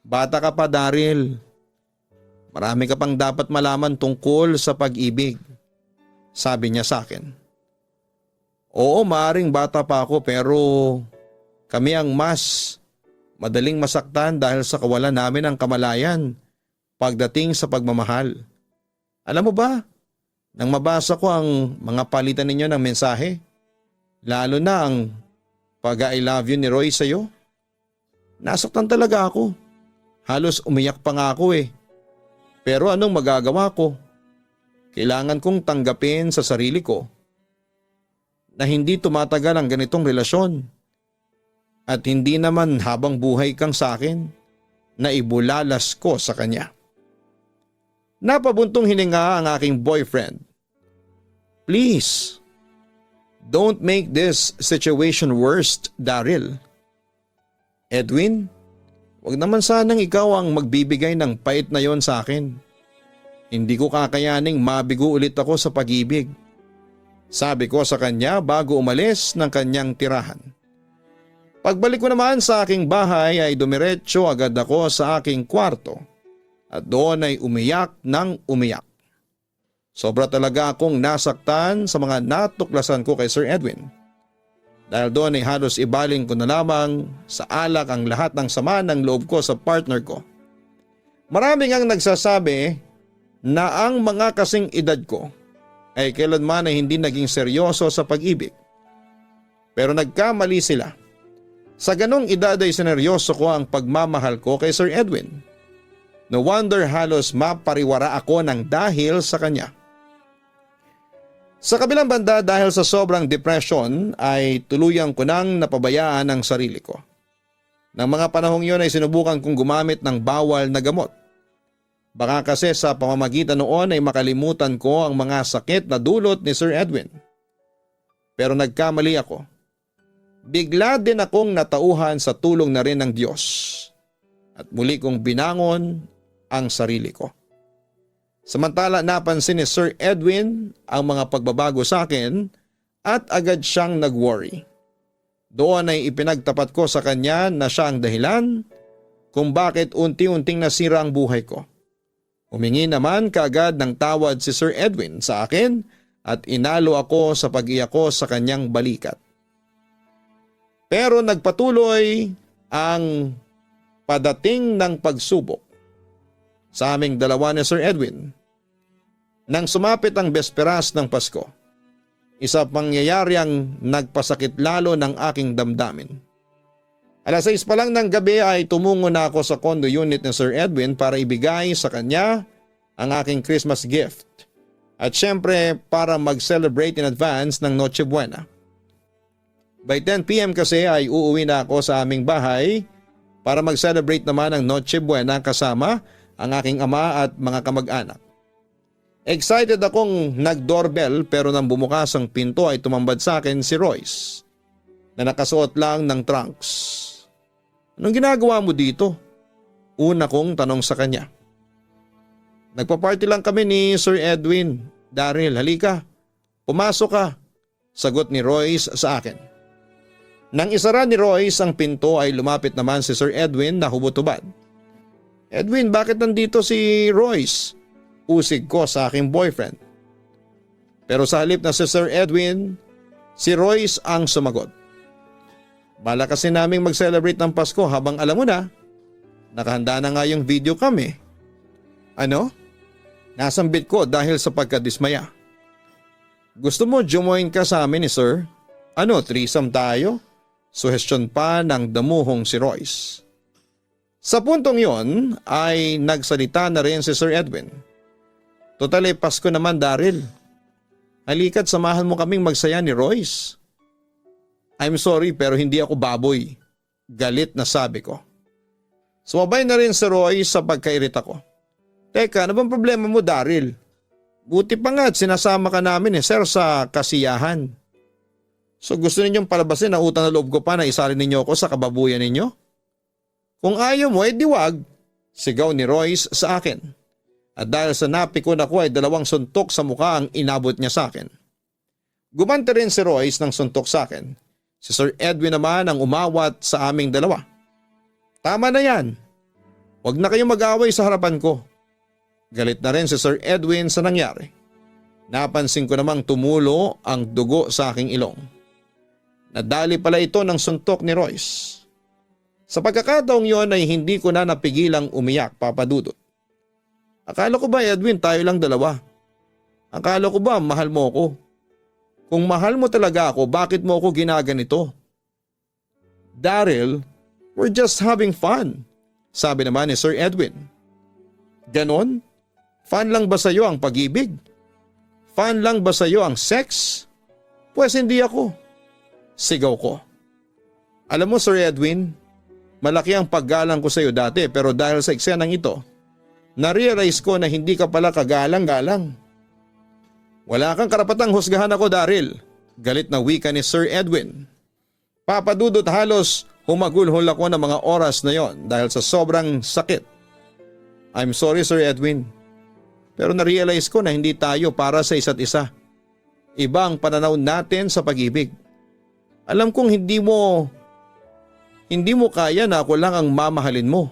Bata ka pa, Daryl. Marami ka pang dapat malaman tungkol sa pag-ibig, sabi niya sa akin. Oo, maaring bata pa ako pero kami ang mas madaling masaktan dahil sa kawalan namin ng kamalayan pagdating sa pagmamahal. Alam mo ba, nang mabasa ko ang mga palitan ninyo ng mensahe, lalo na ang pag-I love you ni Roy sa'yo, nasaktan talaga ako. Halos umiyak pa nga ako eh. Pero anong magagawa ko? Kailangan kong tanggapin sa sarili ko na hindi tumatagal ang ganitong relasyon at hindi naman habang buhay kang sa akin na ibulalas ko sa kanya. Napabuntong hininga ang aking boyfriend. Please, don't make this situation worse, Daryl. Edwin, wag naman sanang ikaw ang magbibigay ng pait na yon sa akin. Hindi ko kakayaning mabigo ulit ako sa pag-ibig. Sabi ko sa kanya bago umalis ng kanyang tirahan. Pagbalik ko naman sa aking bahay ay dumiretso agad ako sa aking kwarto at doon ay umiyak ng umiyak. Sobra talaga akong nasaktan sa mga natuklasan ko kay Sir Edwin. Dahil doon ay halos ibaling ko na lamang sa alak ang lahat ng sama ng loob ko sa partner ko. Maraming ang nagsasabi na ang mga kasing edad ko ay kailanman ay hindi naging seryoso sa pag-ibig. Pero nagkamali sila. Sa ganong edad ay sineryoso ko ang pagmamahal ko kay Sir Edwin. No wonder halos mapariwara ako ng dahil sa kanya. Sa kabilang banda dahil sa sobrang depression ay tuluyang ko nang napabayaan ang sarili ko. Nang mga panahong yun ay sinubukan kong gumamit ng bawal na gamot. Baka kasi sa pamamagitan noon ay makalimutan ko ang mga sakit na dulot ni Sir Edwin. Pero nagkamali ako. Bigla din akong natauhan sa tulong na rin ng Diyos. At muli kong binangon ang sarili ko. Samantala napansin ni Sir Edwin ang mga pagbabago sa akin at agad siyang nag-worry. Doon ay ipinagtapat ko sa kanya na siya ang dahilan kung bakit unti-unting nasira ang buhay ko. Humingi naman kaagad ng tawad si Sir Edwin sa akin at inalo ako sa pag-iyak ko sa kanyang balikat. Pero nagpatuloy ang padating ng pagsubok sa aming dalawa ni Sir Edwin. Nang sumapit ang besperas ng Pasko, isa pangyayari ang nagpasakit lalo ng aking damdamin. Alas 6 pa lang ng gabi ay tumungo na ako sa condo unit ni Sir Edwin para ibigay sa kanya ang aking Christmas gift at syempre para mag-celebrate in advance ng Noche Buena. By 10 p.m. kasi ay uuwi na ako sa aming bahay para mag-celebrate naman ang Noche Buena kasama ang aking ama at mga kamag-anak. Excited akong nag-doorbell pero nang bumukas ang pinto ay tumambad sa akin si Royce na nakasuot lang ng trunks. Anong ginagawa mo dito? Una kong tanong sa kanya. Nagpa-party lang kami ni Sir Edwin. Daryl, halika. Pumasok ka. Sagot ni Royce sa akin. Nang isara ni Royce ang pinto ay lumapit naman si Sir Edwin na hubot-hubad. Edwin, bakit nandito si Royce? Usig ko sa aking boyfriend. Pero sa halip na si Sir Edwin, si Royce ang sumagot. Bala kasi naming mag-celebrate ng Pasko habang alam mo na, nakahanda na nga yung video kami. Ano? Nasambit ko dahil sa pagkadismaya. Gusto mo join ka sa amin ni Sir? Ano, threesome tayo? Suhestyon pa ng damuhong si Royce. Sa puntong yon ay nagsalita na rin si Sir Edwin. Total ay Pasko naman, Daryl. Halika't samahan mo kaming magsaya ni Royce. I'm sorry pero hindi ako baboy. Galit na sabi ko. Sumabay na rin si Royce sa pagkairita ko. Teka, ano bang problema mo, Daryl? Buti pa nga at sinasama ka namin sir sa kasiyahan. So gusto ninyong palabasin na utang na loob ko pa na isalin ninyo ako sa kababuyan ninyo? Kung ayaw mo, di wag. Sigaw ni Royce sa akin. At dahil sa napikon ako ay 2 suntok sa mukha ang inabot niya sa akin. Gumanti rin si Royce ng suntok sa akin. Si Sir Edwin naman ang umawat sa aming dalawa. Tama na yan. Huwag na kayong mag-away sa harapan ko. Galit na rin si Sir Edwin sa nangyari. Napansin ko namang tumulo ang dugo sa aking ilong. Nadali pala ito ng suntok ni Royce. Sa pagkakataong yon ay hindi ko na napigilang umiyak, Papa Dudut. Akala ko ba, Edwin, tayo lang dalawa? Akala ko ba mahal mo ako? Kung mahal mo talaga ako, bakit mo ako ginaganito? Daryl, we're just having fun, sabi naman ni Sir Edwin. Ganon? Fun lang ba sa'yo ang pag-ibig? Fun lang ba sa'yo ang sex? Pues hindi ako. Sigaw ko. Alam mo, Sir Edwin, malaki ang paggalang ko sa'yo dati pero dahil sa eksenang ito, na-realize ko na hindi ka pala kagalang-galang. Wala kang karapatang husgahan ako, Daryl. Galit na wika ni Sir Edwin. Papa Dudut, halos humagulhol ako ng mga oras na yon dahil sa sobrang sakit. I'm sorry, Sir Edwin. Pero na-realize ko na hindi tayo para sa isa't isa. Iba ang pananaw natin sa pag-ibig. Alam kong hindi mo kaya na ako lang ang mamahalin mo.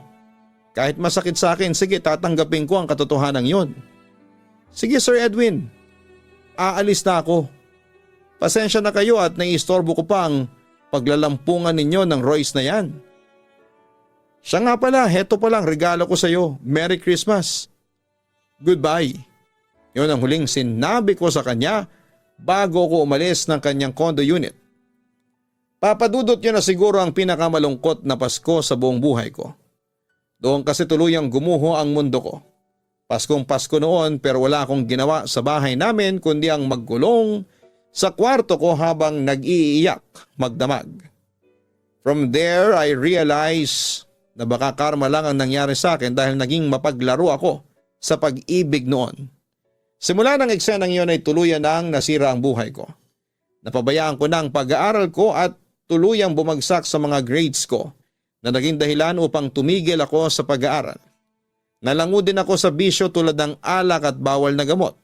Kahit masakit sa akin, sige, tatanggapin ko ang katotohanan yon. Sige, Sir Edwin. Aalis na ako. Pasensya na kayo at naiistorbo ko pa ang paglalampungan ninyo ng Royce na yan. Siya nga pala, heto palang regalo ko sa iyo. Merry Christmas. Goodbye. Yun ang huling sinabi ko sa kanya bago ko umalis ng kanyang condo unit. Papadudot yun na siguro ang pinakamalungkot na Pasko sa buong buhay ko. Doon kasi tuluyang gumuho ang mundo ko. Paskong Pasko noon pero wala akong ginawa sa bahay namin kundi ang magkulong sa kwarto ko habang nag-iiyak magdamag. From there I realized na baka karma lang ang nangyari sa akin dahil naging mapaglaro ako sa pag-ibig noon. Simula ng eksenang iyon ay tuluyan nang nasira ang buhay ko. Napabayaan ko na ang pag-aaral ko at tuluyang bumagsak sa mga grades ko na naging dahilan upang tumigil ako sa pag-aaral. Nalango din ako sa bisyo tulad ng alak at bawal na gamot.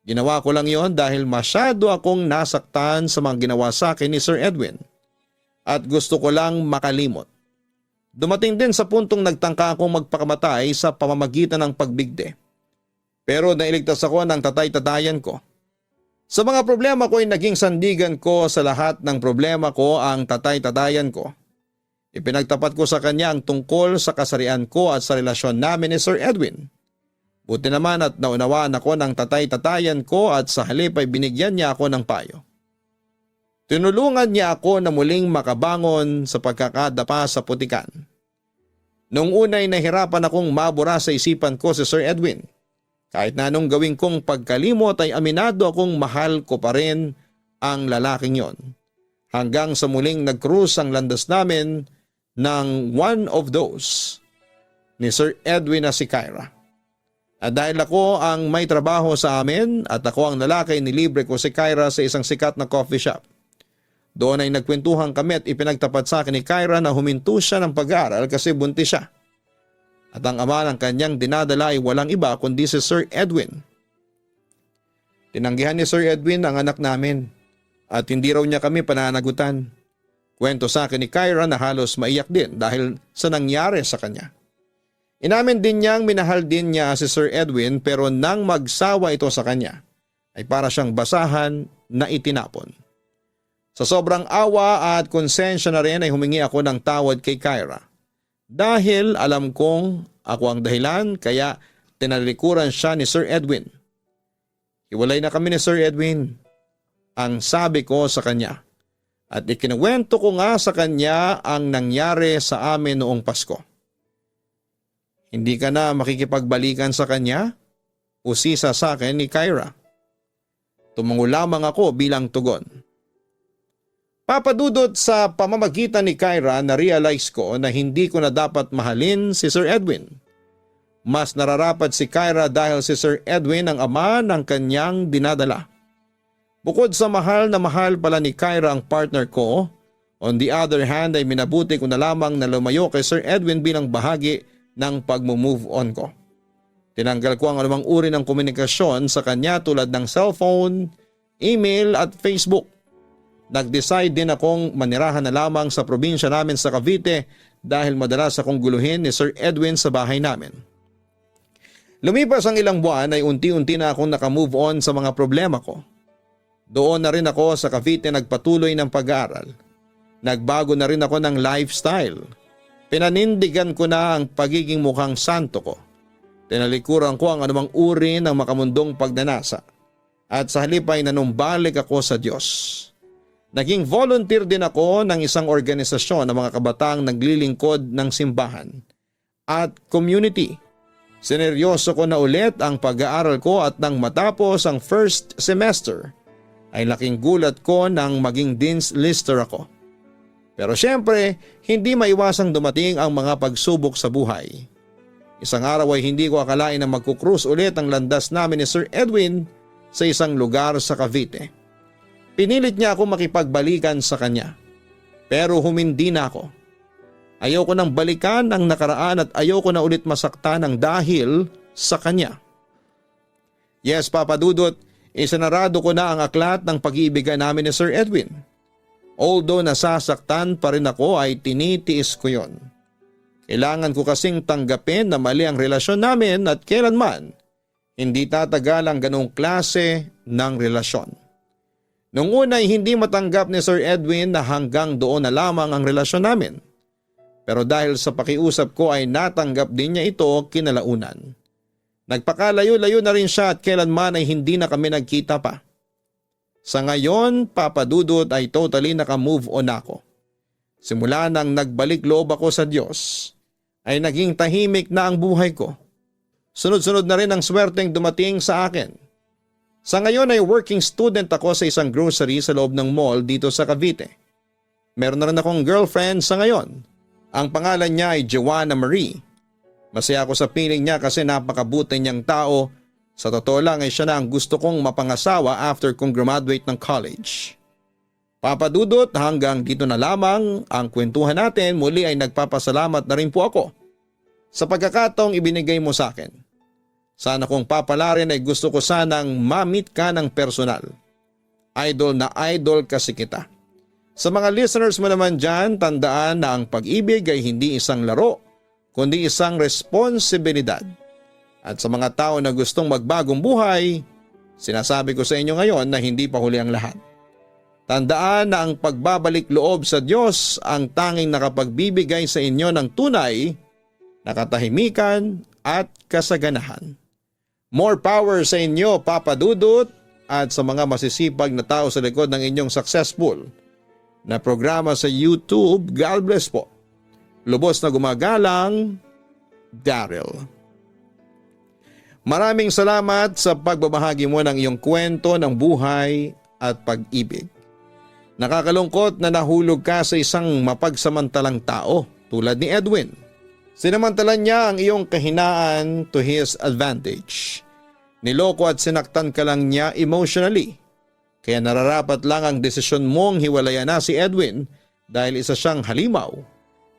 Ginawa ko lang yon dahil masyado akong nasaktan sa mga ginawa sa akin ni Sir Edwin at gusto ko lang makalimot. Dumating din sa puntong nagtangka akong magpakamatay sa pamamagitan ng pagbigde. Pero nailigtas ako ng tatay-tatayan ko. Sa mga problema ko ay naging sandigan ko sa lahat ng problema ko ang tatay-tatayan ko. Ipinagtapat ko sa kanya ang tungkol sa kasarian ko at sa relasyon namin ni Sir Edwin. Buti naman at naunawaan ako ng tatay-tatayan ko at sa halip ay binigyan niya ako ng payo. Tinulungan niya ako na muling makabangon sa pagkakadapa sa putikan. Noong unay nahirapan akong mabura sa isipan ko si Sir Edwin. Kahit na anong gawin kong pagkalimot ay aminado akong mahal ko pa rin ang lalaking yon. Hanggang sa muling nag-cruise ang landas namin ng one of those ni Sir Edwin na si Kyra. At dahil ako ang may trabaho sa amin at ako ang lalaki, nilibre ko si Kyra sa isang sikat na coffee shop. Doon ay nagkwentuhan kami at ipinagtapat sa akin ni Kyra na huminto siya ng pag-aaral kasi buntis siya. At ang ama ng kanyang dinadala ay walang iba kundi si Sir Edwin. Tinanggihan ni Sir Edwin ang anak namin at hindi raw niya kami pananagutan. Kwento sa akin ni Kyra na halos maiyak din dahil sa nangyari sa kanya. Inamin din niyang minahal din niya si Sir Edwin pero nang magsawa ito sa kanya ay para siyang basahan na itinapon. Sa sobrang awa at konsensya na rin ay humingi ako ng tawad kay Kyra. Dahil alam kong ako ang dahilan kaya tinalikuran siya ni Sir Edwin. Hiwalay na kami ni Sir Edwin, ang sabi ko sa kanya. At ikinuwento ko nga sa kanya ang nangyari sa amin noong Pasko. Hindi ka na makikipagbalikan sa kanya? Usisa sa akin ni Kyra. Tumango lamang ako bilang tugon. Papadudot sa pamamagitan ni Kyra na realize ko na hindi ko na dapat mahalin si Sir Edwin. Mas nararapat si Kyra dahil si Sir Edwin ang ama ng kanyang dinadala. Bukod sa mahal na mahal pala ni Kyra ang partner ko, on the other hand ay minabuti ko na lamang na lumayo kay Sir Edwin bilang bahagi ng pag-move on ko. Tinanggal ko ang anumang uri ng komunikasyon sa kanya tulad ng cellphone, email at Facebook. Nag-decide din akong manirahan na lamang sa probinsya namin sa Cavite dahil madalas akong guluhin ni Sir Edwin sa bahay namin. Lumipas ang ilang buwan ay unti-unti na akong nakamove on sa mga problema ko. Doon na rin ako sa Cavite nagpatuloy ng pag-aaral. Nagbago na rin ako ng lifestyle. Pinanindigan ko na ang pagiging mukhang santo ko. Tinalikuran ko ang anumang uri ng makamundong pagnanasa. At sa halip ay nanumbalik ako sa Diyos. Naging volunteer din ako ng isang organisasyon ng mga kabataang naglilingkod ng simbahan at community. Sineryoso ko na ulit ang pag-aaral ko at nang matapos ang first semester ay laking gulat ko nang maging Dean's Lister ako. Pero syempre, hindi maiwasang dumating ang mga pagsubok sa buhay. Isang araw ay hindi ko akalain na magkukrus ulit ang landas namin ni Sir Edwin sa isang lugar sa Cavite. Pinilit niya ako makipagbalikan sa kanya. Pero humindi na ako. Ayoko nang balikan ang nakaraan at ayoko na ulit masaktan ng dahil sa kanya. Yes, Papa Dudut, isinarado ko na ang aklat ng pag-iibigan namin ni Sir Edwin. Although nasasaktan pa rin ako ay tinitiis ko yon. Kailangan ko kasing tanggapin na mali ang relasyon namin at kailanman hindi tatagal ang ganong klase ng relasyon. Noong una ay hindi matanggap ni Sir Edwin na hanggang doon na lamang ang relasyon namin. Pero dahil sa pakiusap ko ay natanggap din niya ito kinalaunan. Nagpakalayo-layo na rin siya at kailanman ay hindi na kami nagkita pa. Sa ngayon, Papa Dudut ay totally naka-move on ako. Simula nang nagbalik loob ako sa Diyos, ay naging tahimik na ang buhay ko. Sunod-sunod na rin ang swerteng dumating sa akin. Sa ngayon ay working student ako sa isang grocery sa loob ng mall dito sa Cavite. Meron na rin akong girlfriend sa ngayon. Ang pangalan niya ay Joanna Marie. Masaya ako sa piling niya kasi napakabuti niyang tao. Sa totoo lang ay siya na ang gusto kong mapangasawa after kong graduate ng college. Papa Dudut, hanggang dito na lamang ang kwentuhan natin. Muli ay nagpapasalamat na rin po ako sa pagkakataong ibinigay mo sa akin. Sana kung papalarin ay gusto ko sanang ma-meet ka ng personal. Idol na idol kasi kita. Sa mga listeners mo naman dyan, tandaan na ang pag-ibig ay hindi isang laro, kundi isang responsibilidad. At sa mga tao na gustong magbagong buhay, sinasabi ko sa inyo ngayon na hindi pa huli ang lahat. Tandaan na ang pagbabalik loob sa Diyos ang tanging nakapagbibigay sa inyo ng tunay na katahimikan at kasaganahan. More power sa inyo, Papa Dudut, at sa mga masisipag na tao sa likod ng inyong successful na programa sa YouTube. God bless po. Lubos na gumagalang, Daryl. Maraming salamat sa pagbabahagi mo ng iyong kwento ng buhay at pag-ibig. Nakakalungkot na nahulog ka sa isang mapagsamantalang tao tulad ni Edwin. Sinamantalan niya ang iyong kahinaan to his advantage. Niloko at sinaktan ka lang niya emotionally. Kaya nararapat lang ang desisyon mong hiwalayan na si Edwin dahil isa siyang halimaw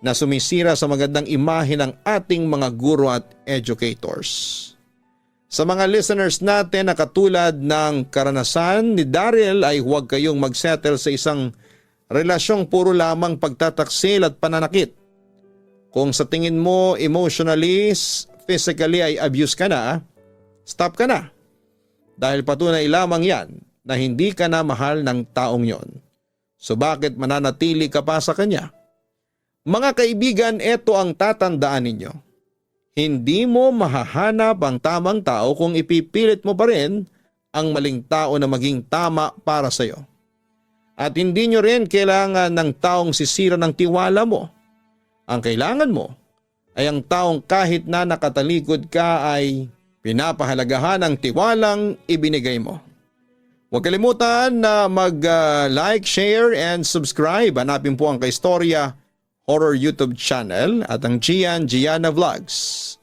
na sumisira sa magandang imahe ng ating mga guro at educators. Sa mga listeners natin na katulad ng karanasan ni Daryl ay huwag kayong magsettle sa isang relasyong puro lamang pagtataksil at pananakit. Kung sa tingin mo emotionally, physically ay abuse ka na, stop ka na. Dahil patunay lamang yan na hindi ka na mahal ng taong yon. So bakit mananatili ka pa sa kanya? Mga kaibigan, ito ang tatandaan ninyo. Hindi mo mahahanap ang tamang tao kung ipipilit mo pa rin ang maling tao na maging tama para sa iyo. At hindi nyo rin kailangan ng taong sisira ng tiwala mo. Ang kailangan mo ay ang taong kahit na nakatalikod ka ay pinapahalagahan ang tiwalang ibinigay mo. Huwag kalimutan na mag-like, share and subscribe. Hanapin po ang Kaistorya Horror YouTube channel at ang Gianna Vlogs.